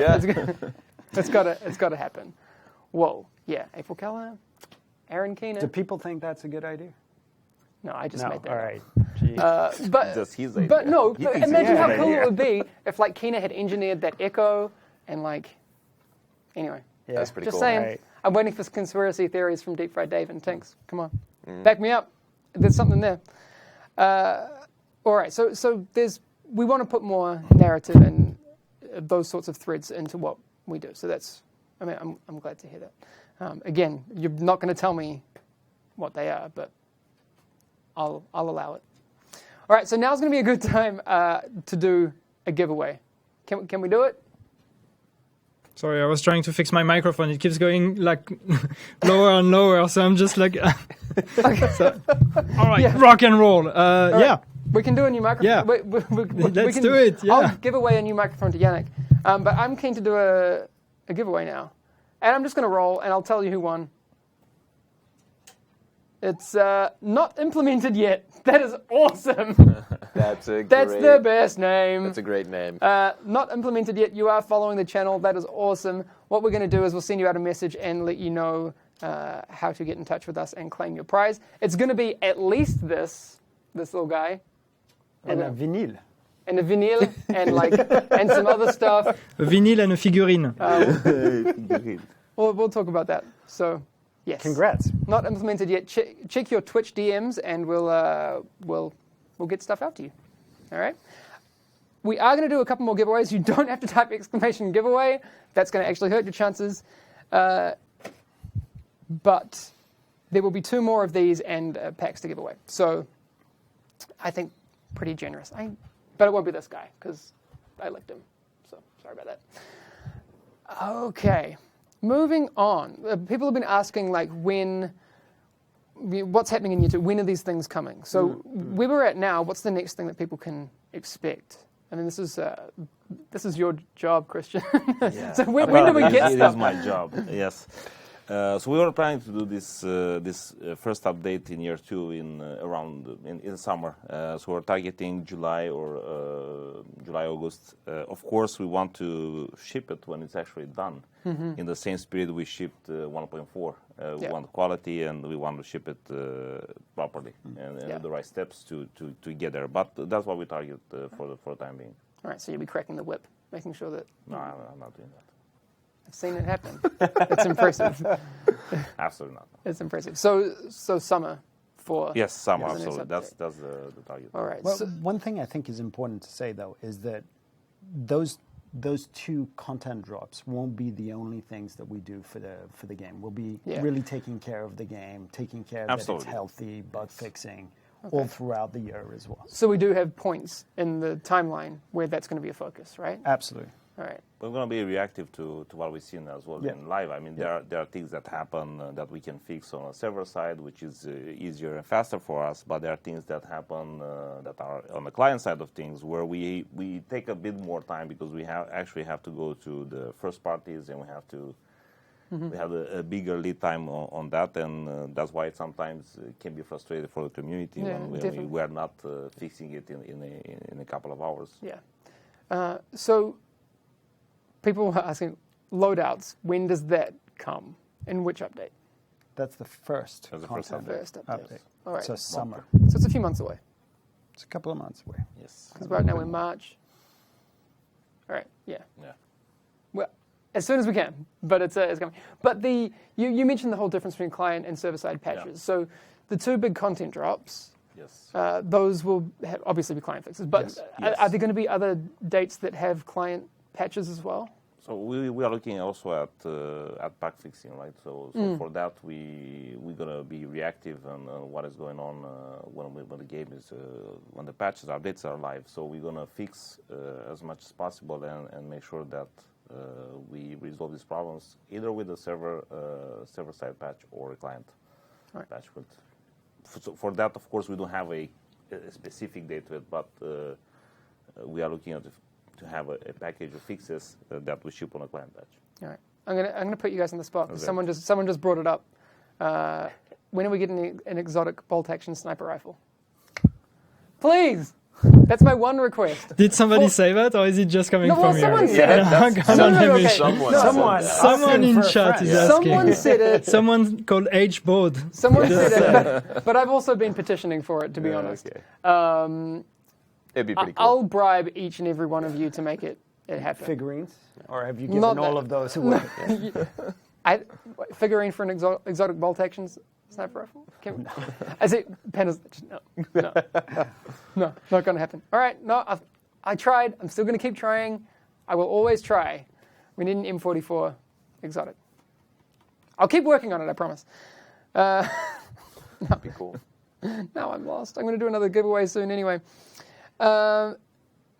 Speaker 1: It's got to happen. Whoa. Yeah. April Callahan, Aaron Keener.
Speaker 4: Do people think that's a good idea?
Speaker 1: No, I just made that.
Speaker 4: All right.
Speaker 1: But no. Imagine how cool it would be if like Keener had engineered that echo and like. Anyway.
Speaker 4: Yeah.
Speaker 2: That's pretty
Speaker 1: just
Speaker 2: cool.
Speaker 1: saying.
Speaker 4: Right.
Speaker 1: I'm waiting for conspiracy theories from Deep Fried Dave and Tinks. Come on, back me up. There's something there. All right. So we want to put more narrative and those sorts of threads into what we do. So that's. I mean, I'm glad to hear that. Again, you're not going to tell me what they are, but I'll allow it. All right. So now's going to be a good time to do a giveaway. Can we do it?
Speaker 5: Sorry, I was trying to fix my microphone. It keeps going like lower and lower, so I'm just like, all right, rock and roll. Yeah.
Speaker 1: We can do a new microphone.
Speaker 5: Yeah. Let's do it. Yeah.
Speaker 1: I'll give away a new microphone to Yannick. But I'm keen to do a giveaway now. And I'm just going to roll, and I'll tell you who won. It's not implemented yet. That is awesome.
Speaker 2: That's
Speaker 1: the best name.
Speaker 2: That's a great name.
Speaker 1: Not implemented yet. You are following the channel. That is awesome. What we're going to do is we'll send you out a message and let you know how to get in touch with us and claim your prize. It's going to be at least this little guy.
Speaker 4: And a vinyl.
Speaker 1: And a vinyl and some other stuff.
Speaker 5: A vinyl and a figurine.
Speaker 1: We'll talk about that. So. Yes.
Speaker 4: Congrats.
Speaker 1: Not implemented yet. Check your Twitch DMs, and we'll get stuff out to you. All right. We are going to do a couple more giveaways. You don't have to type !giveaway. That's going to actually hurt your chances. But there will be 2 more of these and packs to give away. So I think pretty generous. But it won't be this guy because I licked him. So sorry about that. Okay. Moving on, people have been asking what's happening in year 2? When are these things coming? So where we're at now, what's the next thing that people can expect? I mean, this is your job, Christian.
Speaker 3: Yeah.
Speaker 1: So when do we get stuff?
Speaker 3: It is my job. Yes. So we were planning to do this first update in year 2 in summer. So we're targeting July or August. Of course, we want to ship it when it's actually done. Mm-hmm. In the same spirit, we shipped 1.4. We want quality, and we want to ship it properly and the right steps to get there. But that's what we target for the time being.
Speaker 1: All right. So you'll be cracking the whip, making sure that.
Speaker 3: No, I'm not doing that.
Speaker 1: I've seen it happen. It's impressive.
Speaker 3: Absolutely not.
Speaker 1: It's impressive. So summer for.
Speaker 3: Yes, summer, absolutely. That's the target.
Speaker 1: All right.
Speaker 4: Well, one thing I think is important to say, though, is that those 2 content drops won't be the only things that we do for the game. We'll be really taking care of the game, taking care that it's healthy, bug fixing, all throughout the year as well.
Speaker 1: So we do have points in the timeline where that's going to be a focus, right?
Speaker 4: Absolutely.
Speaker 1: All right.
Speaker 3: We're going to be reactive to what we've seen as well in live. I mean, there are things that happen that we can fix on a server side, which is easier and faster for us. But there are things that happen that are on the client side of things where we take a bit more time because we have to go to the first parties and we have to we have a bigger lead time on that, and that's why it sometimes can be frustrating for the community when we are not fixing it in a couple of hours.
Speaker 1: Yeah. So. People are asking, Loadouts, when does that come? In which update?
Speaker 4: That's the first
Speaker 1: update.
Speaker 4: Update.
Speaker 1: All right.
Speaker 4: So summer.
Speaker 1: So it's a few months away.
Speaker 4: It's a couple of months away.
Speaker 3: Yes.
Speaker 1: Because right now we're in March. All right, yeah.
Speaker 3: Yeah.
Speaker 1: Well, as soon as we can, but it's coming. But you mentioned the whole difference between client and server-side patches.
Speaker 2: Yeah.
Speaker 1: So the 2 big content drops,
Speaker 2: Yes.
Speaker 1: those will obviously be client fixes. But
Speaker 2: Yes.
Speaker 1: are there going to be other dates that have client patches as well?
Speaker 3: So we are looking also at bug fixing, right? So for that we're gonna be reactive on what is going on when the game is when the patches updates are live. So we're gonna fix as much as possible and make sure that we resolve these problems either with a server side patch or a client patch. But for that, of course, we don't have a specific date to it, but we are looking at to have a package of fixes that we ship on a client patch.
Speaker 1: All right, I'm gonna put you guys on the spot. Okay. Someone just brought it up. When are we getting an exotic bolt action sniper rifle? Please. That's my one request.
Speaker 5: Did somebody say that, or is it just coming from
Speaker 1: someone
Speaker 5: you?
Speaker 1: Said it.
Speaker 5: Someone in chat is asking.
Speaker 1: Someone said it.
Speaker 5: Someone called H Bod.
Speaker 1: Someone said it, but I've also been petitioning for it, to be honest.
Speaker 2: Okay. It'd be pretty cool.
Speaker 1: I'll bribe each and every one of you to make it happen.
Speaker 4: Figurines? Or have you given all of those away?
Speaker 1: Figurine for an exotic bolt action sniper rifle? As it, Panda's, no, not going to happen. All right, no, I tried. I'm still going to keep trying. I will always try. We need an M44 exotic. I'll keep working on it, I promise.
Speaker 2: That'd be cool.
Speaker 1: Now I'm lost. I'm going to do another giveaway soon anyway. All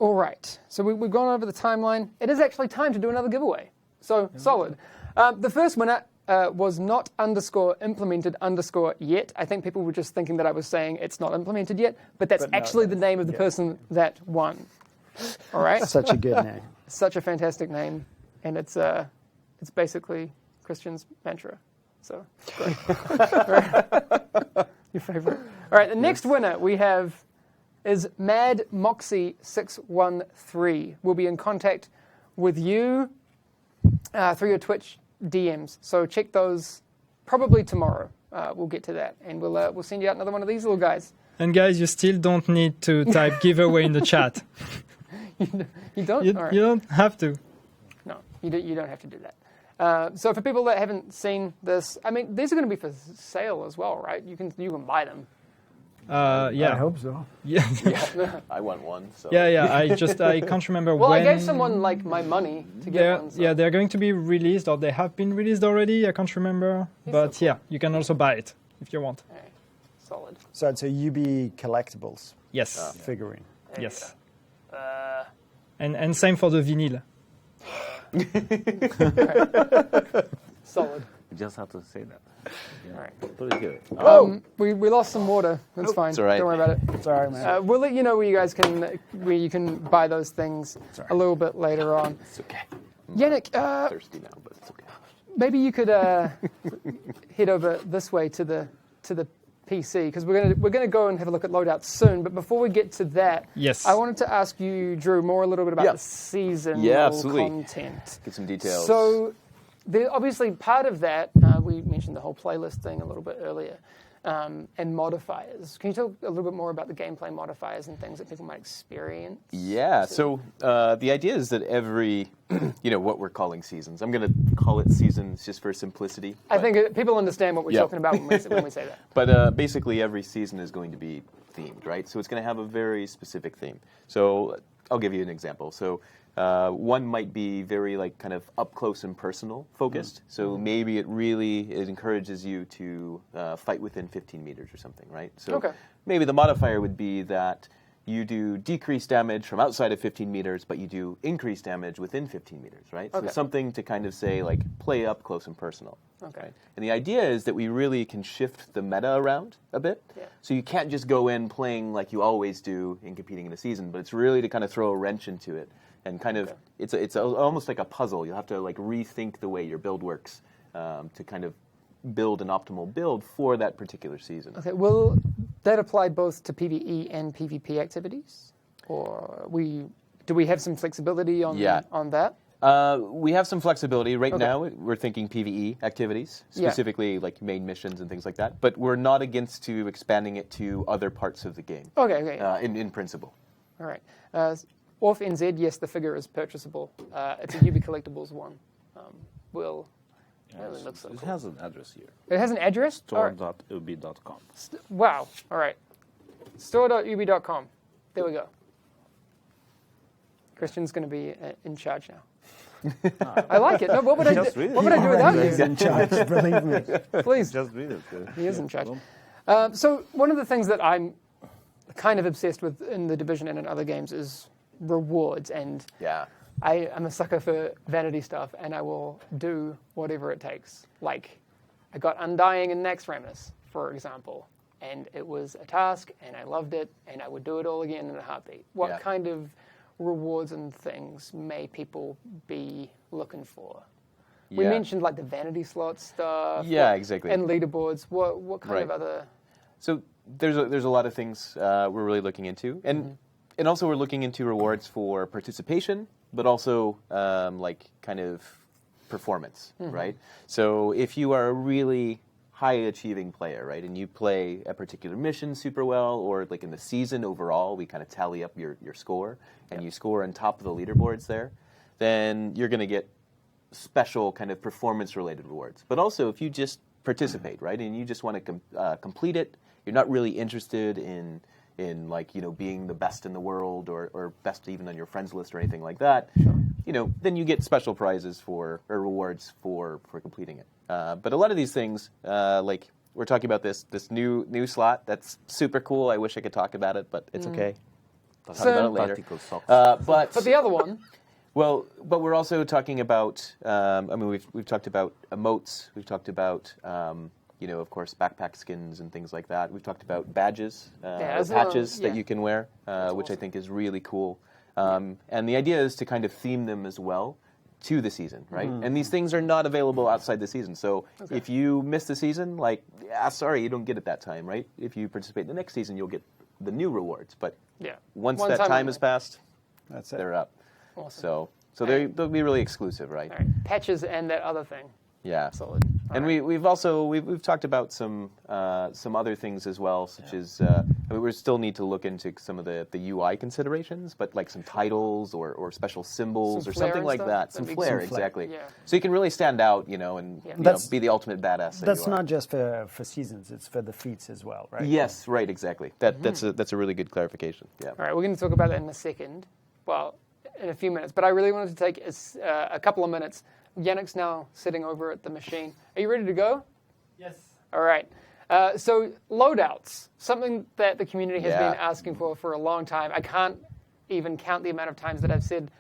Speaker 1: right, so we've gone over the timeline. It is actually time to do another giveaway. So, solid. The first winner was not _implemented_ yet. I think people were just thinking that I was saying it's not implemented yet, but that's actually the name of the person that won. All right?
Speaker 4: Such a good name.
Speaker 1: Such a fantastic name, and it's basically Christian's mantra. So, great. Your favorite. All right, the next winner we have is Mad Moxie 613. We'll be in contact with you through your Twitch DMs. So check those probably tomorrow. We'll get to that, and we'll send you out another one of these little guys.
Speaker 5: And guys, you still don't need to type giveaway in the chat.
Speaker 1: You don't?
Speaker 5: You don't have to.
Speaker 1: No, you don't have to do that. So for people that haven't seen this, I mean, these are going to be for sale as well, right? You can buy them.
Speaker 5: Yeah.
Speaker 4: I hope so.
Speaker 5: Yeah.
Speaker 2: I want one. So.
Speaker 5: Yeah. I can't remember
Speaker 1: when.
Speaker 5: Well,
Speaker 1: I gave someone like my money to get one. So.
Speaker 5: Yeah, they're going to be released, or they have been released already. I can't remember. But yeah, you can also buy it if you want.
Speaker 1: Okay. Solid.
Speaker 4: So it's a UB Collectibles.
Speaker 5: Yes.
Speaker 4: Figurine.
Speaker 5: Yes. And same for the vinyl.
Speaker 1: Solid.
Speaker 3: You just have to say that.
Speaker 1: All right.
Speaker 3: Pretty good.
Speaker 1: We lost some water. That's fine.
Speaker 2: It's all right.
Speaker 1: Don't worry about it.
Speaker 4: It's all right, man.
Speaker 1: We'll let you know where you can buy those things a little bit later on.
Speaker 2: It's okay.
Speaker 1: Yannick,
Speaker 2: thirsty now, but it's okay.
Speaker 1: Maybe you could head over this way to the PC, because we're gonna go and have a look at Loadouts soon. But before we get to that,
Speaker 5: yes,
Speaker 1: I wanted to ask you, Drew, a little bit about the seasonal content.
Speaker 2: Get some details.
Speaker 1: So, obviously, part of that, we mentioned the whole playlist thing a little bit earlier, and modifiers. Can you talk a little bit more about the gameplay modifiers and things that people might experience?
Speaker 2: Yeah, so the idea is that every, what we're calling seasons, I'm going to call it seasons just for simplicity.
Speaker 1: I think people understand what we're talking about when we say that.
Speaker 2: But basically every season is going to be themed, right? So it's going to have a very specific theme. So I'll give you an example. So one might be very kind of up close and personal focused. So maybe it encourages you to fight within 15 meters or something, right? So maybe the modifier would be that you do decreased damage from outside of 15 meters, but you do increased damage within 15 meters, right? So something to kind of say play up close and personal.
Speaker 1: Okay.
Speaker 2: Right? And the idea is that we really can shift the meta around a bit. Yeah. So you can't just go in playing like you always do in competing in a season, but it's really to kind of throw a wrench into it. And kind of, it's almost like a puzzle. You'll have to rethink the way your build works to kind of build an optimal build for that particular season.
Speaker 1: Okay, will that apply both to PvE and PvP activities? Or do we have some flexibility on that?
Speaker 2: We have some flexibility. Right now, we're thinking PvE activities, specifically main missions and things like that. But we're not against to expanding it to other parts of the game.
Speaker 1: Okay.
Speaker 2: In principle.
Speaker 1: All right. Off NZ, yes, the figure is purchasable. It's a UB Collectibles one. Will.
Speaker 3: It has an address here.
Speaker 1: It has an address?
Speaker 3: Store.ubi.com.
Speaker 1: Wow. All right. Store.ubi.com. There we go. Christian's going to be in charge now. I like it. No, what would I do? What would I do without you?
Speaker 4: He's in charge, believe me.
Speaker 1: Please.
Speaker 3: Just read it.
Speaker 1: He is in charge. So one of the things that I'm kind of obsessed with in The Division and in other games is rewards. And I'm a sucker for vanity stuff, and I will do whatever it takes. Like, I got Undying in Nax Ramus, for example, and it was a task, and I loved it, and I would do it all again in a heartbeat. What kind of rewards and things may people be looking for? We mentioned like the vanity slot stuff.
Speaker 2: Yeah, exactly.
Speaker 1: And leaderboards. What kind of other?
Speaker 2: So there's a lot of things we're really looking into, and also we're looking into rewards for participation, but also like kind of performance, right? So if you are a really high achieving player, right, and you play a particular mission super well, or like in the season overall, we kind of tally up your score, and you score on top of the leaderboards there, then you're going to get special kind of performance related rewards. But also if you just participate, right, and you just want to complete it, you're not really interested in like, you know, being the best in the world or best even on your friends list or anything like that, you know, then you get special prizes or rewards for completing it. But a lot of these things, like we're talking about this new slot that's super cool. I wish I could talk about it, but it's okay. Talk about it later. But
Speaker 1: the other one.
Speaker 2: Well, but we're also talking about. I mean, we've talked about emotes. We've talked about. You know, of course, backpack skins and things like that. We've talked about badges, or patches that you can wear, which I think is really cool. And the idea is to kind of theme them as well to the season, right? And these things are not available outside the season. So if you miss the season, like, sorry, you don't get it that time, right? If you participate in the next season, you'll get the new rewards. But once that time has passed, they're up.
Speaker 1: Awesome.
Speaker 2: So they'll be really exclusive, right?
Speaker 1: All right. Patches and that other thing.
Speaker 2: Yeah.
Speaker 1: Solid.
Speaker 2: And we've also talked about some other things as well, such as I mean, we still need to look into some of the UI considerations, but like some titles or special symbols or something like that. Some flair, exactly. Yeah. So you can really stand out, you know, and you know, be the ultimate badass.
Speaker 4: That's not just for seasons; it's for the feats as well, right?
Speaker 2: Yes, right, exactly. That's a really good clarification. Yeah.
Speaker 1: All right, we're going to talk about that in a second. Well, in a few minutes, but I really wanted to take a couple of minutes. Yannick's now sitting over at the machine. Are you ready to go?
Speaker 5: Yes.
Speaker 1: All right. So loadouts, something that the community has been asking for a long time. I can't even count the amount of times that I've said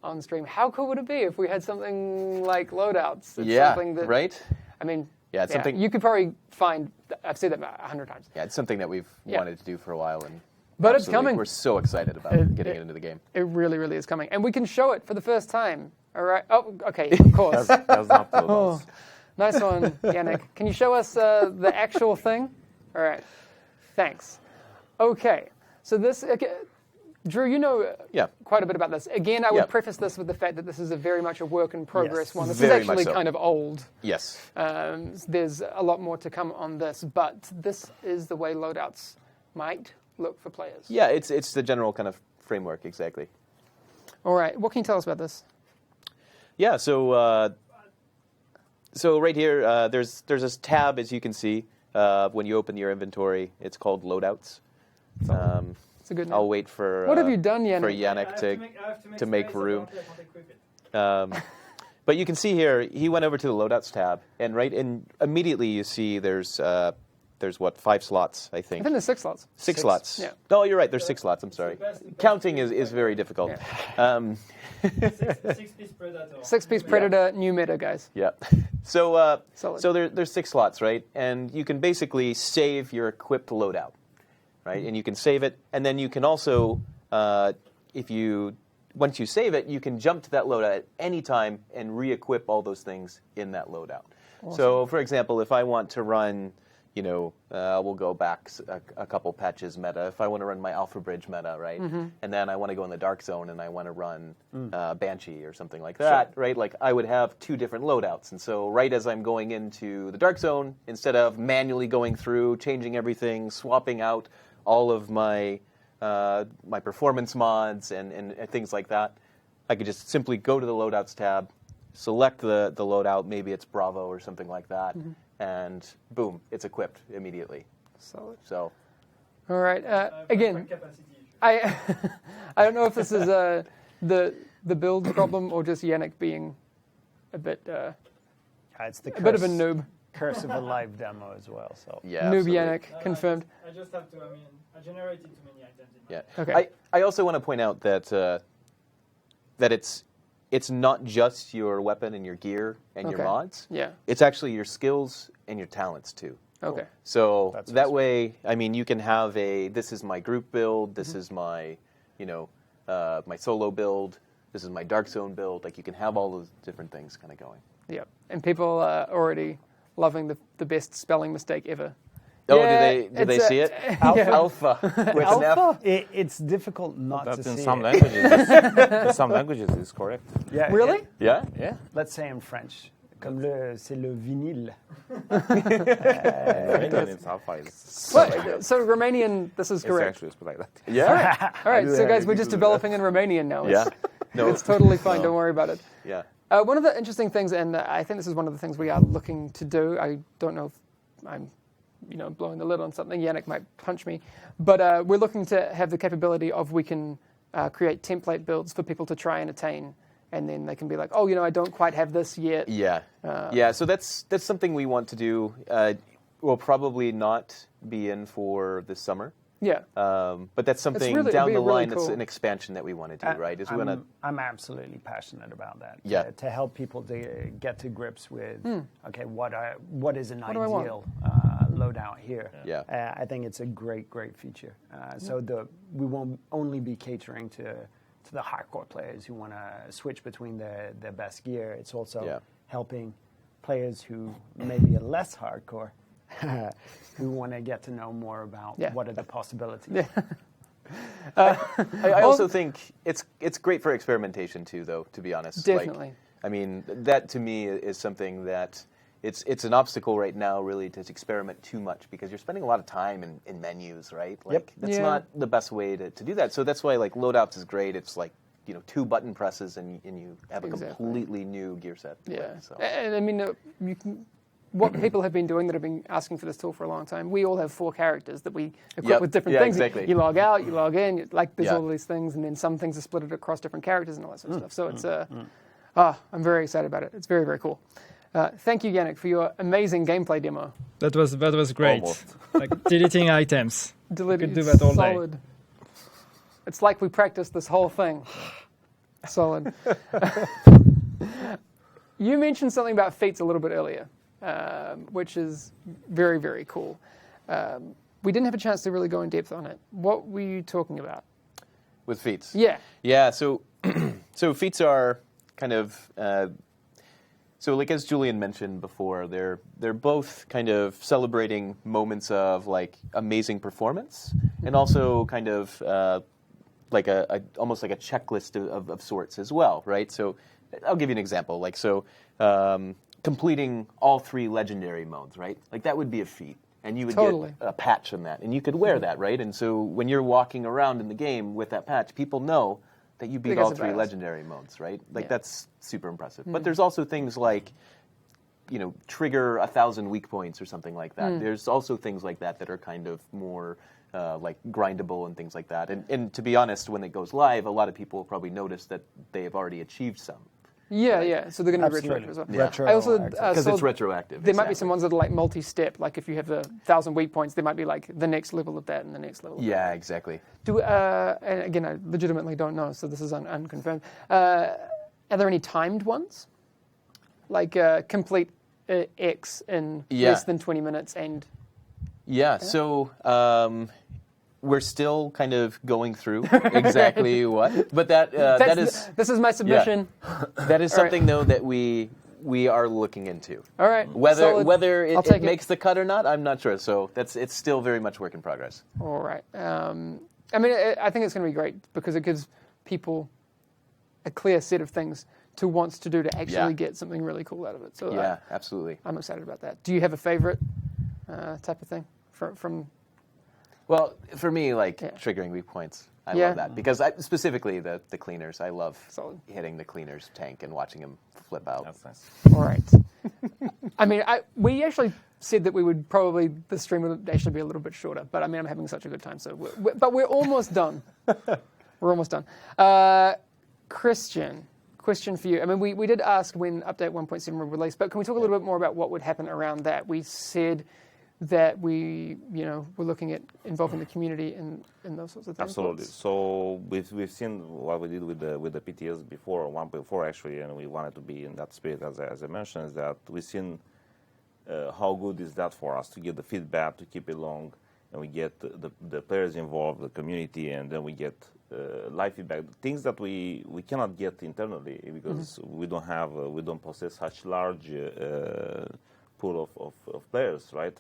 Speaker 1: on stream, how cool would it be if we had something like loadouts? It's something that,
Speaker 2: right?
Speaker 1: I mean,
Speaker 2: it's something
Speaker 1: you could probably find. I've said that 100 times.
Speaker 2: Yeah, it's something that we've wanted to do for a while, and
Speaker 1: but it's coming.
Speaker 2: We're so excited about getting it into the game.
Speaker 1: It really, really is coming, and we can show it for the first time. All right. Oh, okay. Of course.
Speaker 3: That's not loadouts.
Speaker 1: Nice one, Yannick. Can you show us the actual thing? All right. Thanks. Okay. So this, Drew, you know quite a bit about this. Again, I would preface this with the fact that this is very much a work in progress one. This is actually kind of old.
Speaker 2: Yes.
Speaker 1: There's a lot more to come on this, but this is the way loadouts might look for players.
Speaker 2: Yeah, it's the general kind of framework, exactly.
Speaker 1: All right. What can you tell us about this?
Speaker 2: Yeah, so right here, there's this tab, as you can see, when you open your inventory. It's called Loadouts.
Speaker 1: It's a good name.
Speaker 2: I'll wait for
Speaker 1: what have you done, Yannick?
Speaker 2: For Yannick to make room. But you can see here, he went over to the Loadouts tab, and immediately you see there's what, 5 slots, I think.
Speaker 1: I think there's 6 slots.
Speaker 2: 6 slots.
Speaker 1: Yeah.
Speaker 2: No, you're right. There's 6 slots. I'm sorry. Counting is very difficult.
Speaker 1: Yeah.
Speaker 5: 6-piece Predator.
Speaker 1: 6-piece Predator, new meta, guys.
Speaker 2: Yeah. So there's 6 slots, right? And you can basically save your equipped loadout, right? And you can save it, and then you can also, once you save it, you can jump to that loadout at any time and re-equip all those things in that loadout. Awesome. So, for example, if I want to run, we'll go back a couple patches meta. If I want to run my Alpha Bridge meta, right? Mm-hmm. And then I want to go in the Dark Zone and I want to run Banshee or something like that, right? Like I would have 2 different loadouts. And so right as I'm going into the Dark Zone, instead of manually going through, changing everything, swapping out all of my performance mods and things like that, I could just simply go to the Loadouts tab, select the loadout, maybe it's Bravo or something like that, and boom, it's equipped immediately.
Speaker 1: Solid.
Speaker 2: So,
Speaker 1: all right. Again, I don't know if this is the build problem or just Yannick being a bit
Speaker 4: it's the
Speaker 1: a bit of a noob.
Speaker 4: Curse of a live demo as well. So
Speaker 2: yeah,
Speaker 1: noob Yannick confirmed.
Speaker 5: I just have to. I generated too many items.
Speaker 2: Yeah.
Speaker 1: Okay.
Speaker 2: I also want to point out that that it's not just your weapon and your gear and your mods.
Speaker 1: Yeah.
Speaker 2: It's actually your skills and your talents too.
Speaker 1: Okay.
Speaker 2: So
Speaker 4: That's
Speaker 2: that
Speaker 4: awesome.
Speaker 2: way, I mean, you can have this is my group build, this is my, my solo build, this is my Dark Zone build. Like, you can have all those different things kind of going.
Speaker 1: Yep. And people are already loving the best spelling mistake ever.
Speaker 2: Oh,
Speaker 1: Yeah,
Speaker 2: do they see it?
Speaker 1: Yeah.
Speaker 2: Alpha. With an F.
Speaker 4: It's difficult not to
Speaker 3: That's in
Speaker 4: see
Speaker 3: some
Speaker 4: it.
Speaker 3: languages. In some languages, it's correct.
Speaker 4: Yeah,
Speaker 1: Really?
Speaker 2: Yeah?
Speaker 3: Yeah.
Speaker 4: Let's say in French, comme c'est le vinyle.
Speaker 3: Romanian, it's alpha.
Speaker 1: So Romanian, this is
Speaker 3: It's
Speaker 1: correct.
Speaker 3: actually like that.
Speaker 2: Yeah.
Speaker 1: All right, so guys, we're just developing in Romanian now.
Speaker 2: Yeah. No.
Speaker 1: It's totally fine. Don't worry about it.
Speaker 2: Yeah.
Speaker 1: One of the interesting things, and I think this is one of the things we are looking to do. I don't know if I'm, blowing the lid on something. Yannick might punch me, but we're looking to have the capability of we can create template builds for people to try and attain, and then they can be like, oh, I don't quite have this yet.
Speaker 2: Yeah. Yeah. So that's something we want to do. We'll probably not be in for this summer.
Speaker 1: Yeah.
Speaker 2: But that's something
Speaker 1: really-
Speaker 2: down
Speaker 1: it'd
Speaker 2: the
Speaker 1: be really
Speaker 2: line. It's
Speaker 1: cool.
Speaker 2: an expansion that we want to do, right? Is we want to.
Speaker 4: I'm absolutely passionate about that.
Speaker 2: Yeah.
Speaker 4: To help people to get to grips with, okay, what is an
Speaker 1: do I want?
Speaker 4: ideal loadout here?
Speaker 2: Yeah.
Speaker 4: I think it's a great feature. So we won't only be catering to the hardcore players who want to switch between their best gear. It's also helping players who maybe are less hardcore, who want to get to know more about what are the possibilities.
Speaker 1: Yeah.
Speaker 2: I also think it's great for experimentation too, though. To be honest,
Speaker 1: Definitely.
Speaker 2: I mean, that to me is something that it's an obstacle right now, really, to experiment too much because you're spending a lot of time in menus, right? Like, that's not the best way to do that. So that's why Loadouts is great. It's like 2 button presses and you have a completely new gear set.
Speaker 1: Yeah.
Speaker 2: So.
Speaker 1: And I mean, you can. What people have been doing that have been asking for this tool for a long time, we all have 4 characters that we equip with different things.
Speaker 2: Exactly.
Speaker 1: You log out, you log in, there's all these things, and then some things are split across different characters and all that sort of stuff. So it's, I'm very excited about it. It's very, very cool. Thank you, Yannick, for your amazing gameplay demo.
Speaker 5: That was great.
Speaker 3: Almost.
Speaker 5: Like deleting items.
Speaker 1: Delete
Speaker 5: could do that all day.
Speaker 1: solid. It's like we practiced this whole thing. Solid. You mentioned something about Feats a little bit earlier. Which is very, very cool. We didn't have a chance to really go in depth on it. What were you talking about?
Speaker 2: With Feats?
Speaker 1: Yeah.
Speaker 2: Yeah, so Feats are kind of... so as Julian mentioned before, they're both kind of celebrating moments of amazing performance and also kind of almost like a checklist of sorts as well, right? So I'll give you an example. Completing all 3 legendary modes, right? That would be a feat. And you would get a patch on that. And you could wear that, right? And so when you're walking around in the game with that patch, people know that you beat all 3 legendary modes, right? That's super impressive. But there's also things like, trigger 1,000 weak points or something like that. There's also things like that are kind of more grindable and things like that. And to be honest, when it goes live, a lot of people will probably notice that they have already achieved some.
Speaker 1: Yeah. So they're going to be retroactive as well.
Speaker 4: Yeah.
Speaker 1: I also
Speaker 2: because it's retroactive.
Speaker 1: There might be some ones that are multi-step. Like if you have the 1,000 weak points, there might be the next level of that and the next level. Of that.
Speaker 2: Exactly.
Speaker 1: And again, I legitimately don't know, so this is unconfirmed. Are there any timed ones? Complete X in less than 20 minutes and.
Speaker 2: Yeah. So. We're still kind of going through exactly what, but that is
Speaker 1: this is my submission.
Speaker 2: Yeah. That is something though that we are looking into.
Speaker 1: All right.
Speaker 2: Whether it makes the cut or not, I'm not sure. So it's still very much work in progress.
Speaker 1: All right. I think it's going to be great because it gives people a clear set of things to wants to do to actually get something really cool out of it. So
Speaker 2: absolutely.
Speaker 1: I'm excited about that. Do you have a favorite type of thing from?
Speaker 2: Well, for me, triggering weak points, I love that. Because specifically the cleaners, I love hitting the cleaners tank and watching him flip out.
Speaker 3: That's nice.
Speaker 1: All right. I mean, we actually said that we would probably, the stream would actually be a little bit shorter, but I mean, I'm having such a good time, so but we're almost done. We're almost done. Christian, question for you. I mean, we did ask when Update 1.7 will release, but can we talk a little bit more about what would happen around that? We said that we're looking at involving the community in those sorts of things.
Speaker 3: Absolutely. So we've seen what we did with the PTS before, 1.4 actually, and we wanted to be in that spirit, as I mentioned, is that we've seen how good is that for us to get the feedback, to keep it long, and we get the players involved, the community, and then we get live feedback, things that we cannot get internally because we don't possess such large pool of players, right?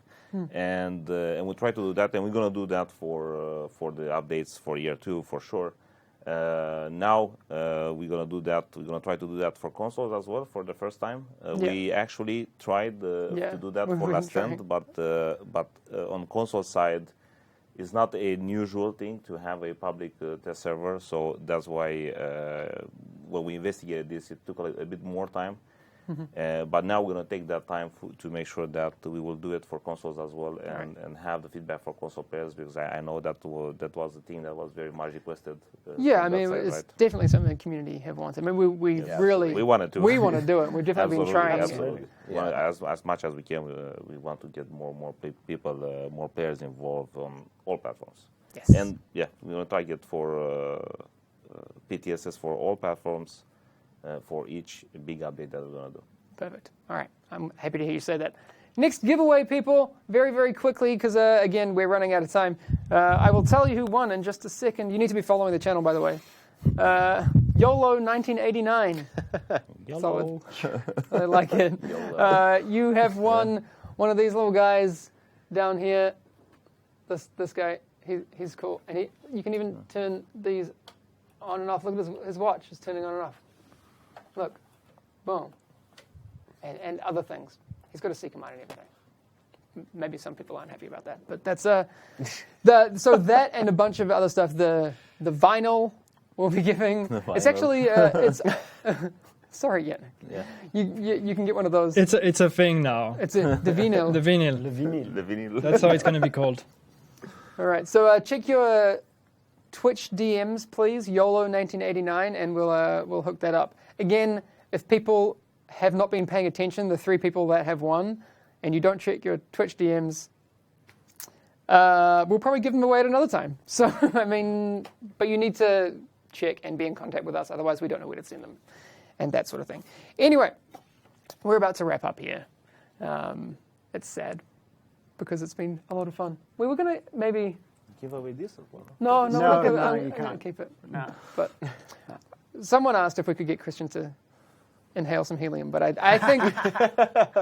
Speaker 3: And we try to do that, and we're going to do that for the updates for year 2 for sure. Now we're going to do that. We're going to try to do that for consoles as well for the first time. We actually tried to do that for Last Stand, but on console side, it's not a unusual thing to have a public test server. So that's why when we investigated this, it took a bit more time. But now we're going to take that time to make sure that we will do it for consoles as well and have the feedback for console players, because I know that was the thing that was very much requested.
Speaker 1: I mean, it's definitely something the community have wanted. I mean, we really...
Speaker 3: We wanted to.
Speaker 1: We want to do it. We've definitely been trying.
Speaker 3: Absolutely. As much as we can, we want to get more people, more players involved on all platforms.
Speaker 1: Yes.
Speaker 3: And we're going to try to get for PTSs for all platforms. For each big update that we're going to do.
Speaker 1: Perfect. All right. I'm happy to hear you say that. Next giveaway, people, very, very quickly, because, again, we're running out of time. I will tell you who won in just a second. You need to be following the channel, by the way. YOLO1989.
Speaker 3: YOLO.
Speaker 1: I like it. You have won one of these little guys down here. This guy, he's cool. And you can even turn these on and off. Look at his watch. It's turning on and off. Look, boom, and other things. He's got a seeker mind and everything. Maybe some people aren't happy about that, but that's so that and a bunch of other stuff. The vinyl we'll be giving. It's actually it's. Sorry, yeah. You can get one of those.
Speaker 5: It's a thing now.
Speaker 1: It's the vinyl.
Speaker 5: The vinyl.
Speaker 4: The vinyl.
Speaker 5: That's how it's going to be called.
Speaker 1: All right, so check your Twitch DMs, please, YOLO1989, and we'll hook that up. Again, if people have not been paying attention, the 3 people that have won, and you don't check your Twitch DMs, we'll probably give them away at another time. So, I mean, but you need to check and be in contact with us, otherwise we don't know where to send them, and that sort of thing. Anyway, we're about to wrap up here. It's sad, because it's been a lot of fun. We were going to maybe...
Speaker 3: Give away this as well.
Speaker 1: No,
Speaker 4: you can't
Speaker 1: keep it.
Speaker 4: No.
Speaker 1: But someone asked if we could get Christian to inhale some helium, but I think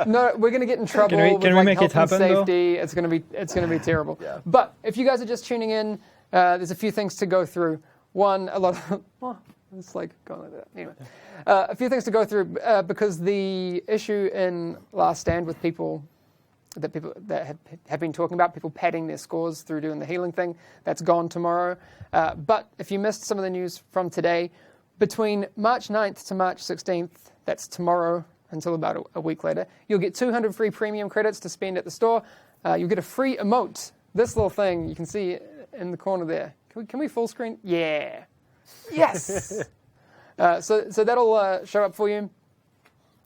Speaker 1: no, we're going to get in trouble.
Speaker 5: Can we make it happen?
Speaker 1: Safety. Though? It's going to be terrible. Yeah. But if you guys are just tuning in, there's a few things to go through. One, it's like going like that. Anyway, a few things to go through because the issue in Last Stand with people that have been talking about, people padding their scores through doing the healing thing, that's gone tomorrow. But if you missed some of the news from today, between March 9th to March 16th, that's tomorrow until about a week later, you'll get 200 free premium credits to spend at the store. You'll get a free emote. This little thing, you can see in the corner there. Can we full screen? Yeah. Yes! So that'll show up for you.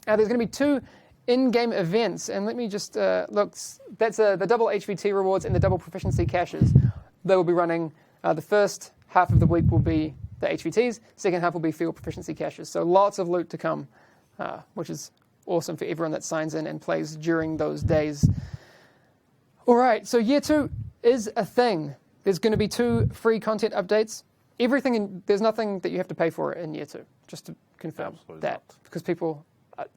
Speaker 1: There's going to be 2 in-game events, and let me just look. That's the double HVT rewards and the double proficiency caches. They will be running. The first half of the week will be the HVTs. Second half will be field proficiency caches. So lots of loot to come, which is awesome for everyone that signs in and plays during those days. All right, so year 2 is a thing. There's going to be 2 free content updates. There's nothing that you have to pay for in year 2, just to confirm that, because people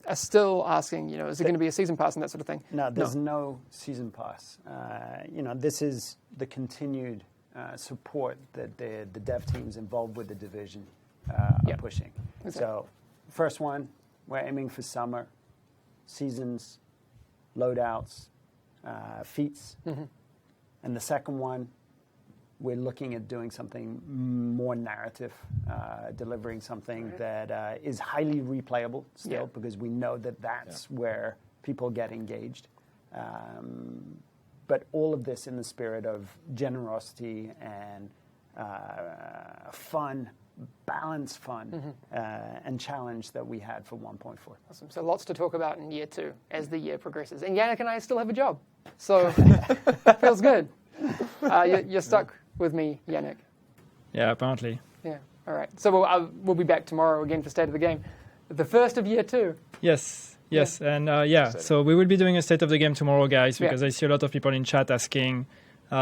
Speaker 1: are still asking, is it going to be a season pass and that sort of thing?
Speaker 4: No, there's no season pass. This is the continued support that the dev teams involved with the division are pushing. Exactly. So, first one, we're aiming for summer, seasons, loadouts, feats. And the second one, we're looking at doing something more narrative, delivering something that is highly replayable still, because we know that that's where people get engaged. But all of this in the spirit of generosity and fun, balanced fun, and challenge that we had for 1.4.
Speaker 1: Awesome. So lots to talk about in year 2 as the year progresses. And Yannick and I still have a job, so feels good. You're stuck with me, Yannick.
Speaker 5: Yeah, apparently.
Speaker 1: Yeah. All right. So we'll be back tomorrow again for State of the Game, the first of year 2.
Speaker 5: Yes. And so we will be doing a State of the Game tomorrow, guys, because I see a lot of people in chat asking, you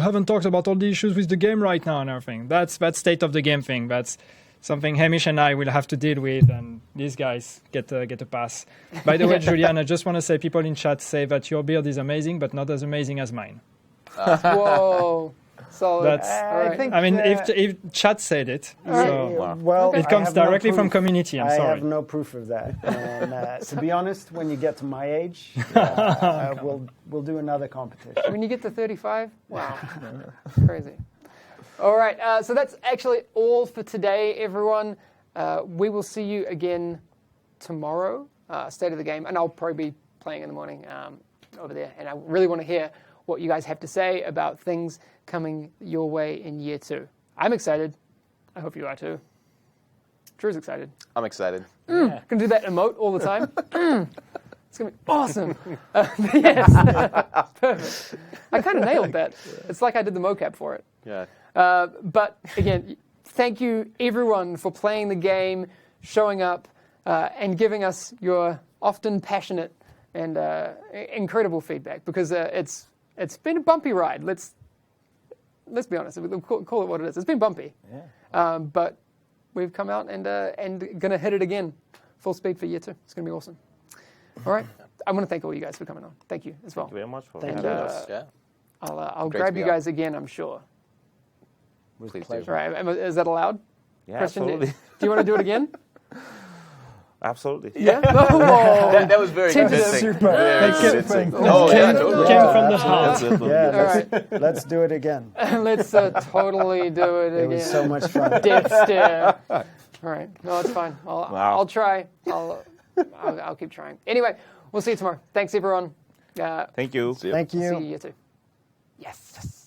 Speaker 5: haven't talked about all the issues with the game right now and everything. That's State of the Game thing. That's something Hamish and I will have to deal with, and these guys get a pass. By the way, Julian, I just want to say, people in chat say that your beard is amazing, but not as amazing as mine.
Speaker 1: Whoa. So
Speaker 5: that's. If chat said it, so it comes directly from community. I'm sorry.
Speaker 4: I have no proof of that. And to be honest, when you get to my age, we'll do another competition.
Speaker 1: When you get to 35, wow, crazy. All right, so that's actually all for today, everyone. We will see you again tomorrow, State of the Game, and I'll probably be playing in the morning over there. And I really want to hear what you guys have to say about things coming your way in year 2. I'm excited. I hope you are too. Drew's excited.
Speaker 2: I'm excited.
Speaker 1: Gonna do that emote all the time. It's gonna be awesome. Yes, perfect. I kind of nailed that. It's like I did the mocap for it.
Speaker 2: Yeah.
Speaker 1: But again, thank you everyone for playing the game, showing up, and giving us your often passionate and incredible feedback, because it's been a bumpy ride. Let's be honest. We'll call it what it is. It's been bumpy. Yeah. But we've come out and going to hit it again, full speed for year 2. It's going to be awesome. All right. I want to thank all you guys for coming on. Thank you as well.
Speaker 3: Thank you very much for
Speaker 1: having
Speaker 2: us. Yeah.
Speaker 1: I'll grab you guys again, I'm sure.
Speaker 4: With
Speaker 2: Please
Speaker 4: pleasure.
Speaker 2: do.
Speaker 1: All right. Is that allowed?
Speaker 3: Yeah,
Speaker 1: Christian,
Speaker 3: absolutely.
Speaker 1: do you want to do it again?
Speaker 3: Absolutely.
Speaker 1: Yeah.
Speaker 2: That was very convincing. Very convincing. Oh, yeah, totally.
Speaker 5: Came from the heart.
Speaker 4: Let's do it again.
Speaker 1: Let's totally do it again.
Speaker 4: It was so much fun.
Speaker 1: Death stare. All right. No, it's fine. I'll try. I'll keep trying. Anyway, we'll see you tomorrow. Thanks, everyone.
Speaker 3: Thank you.
Speaker 4: Thank you.
Speaker 1: See you too. Yes.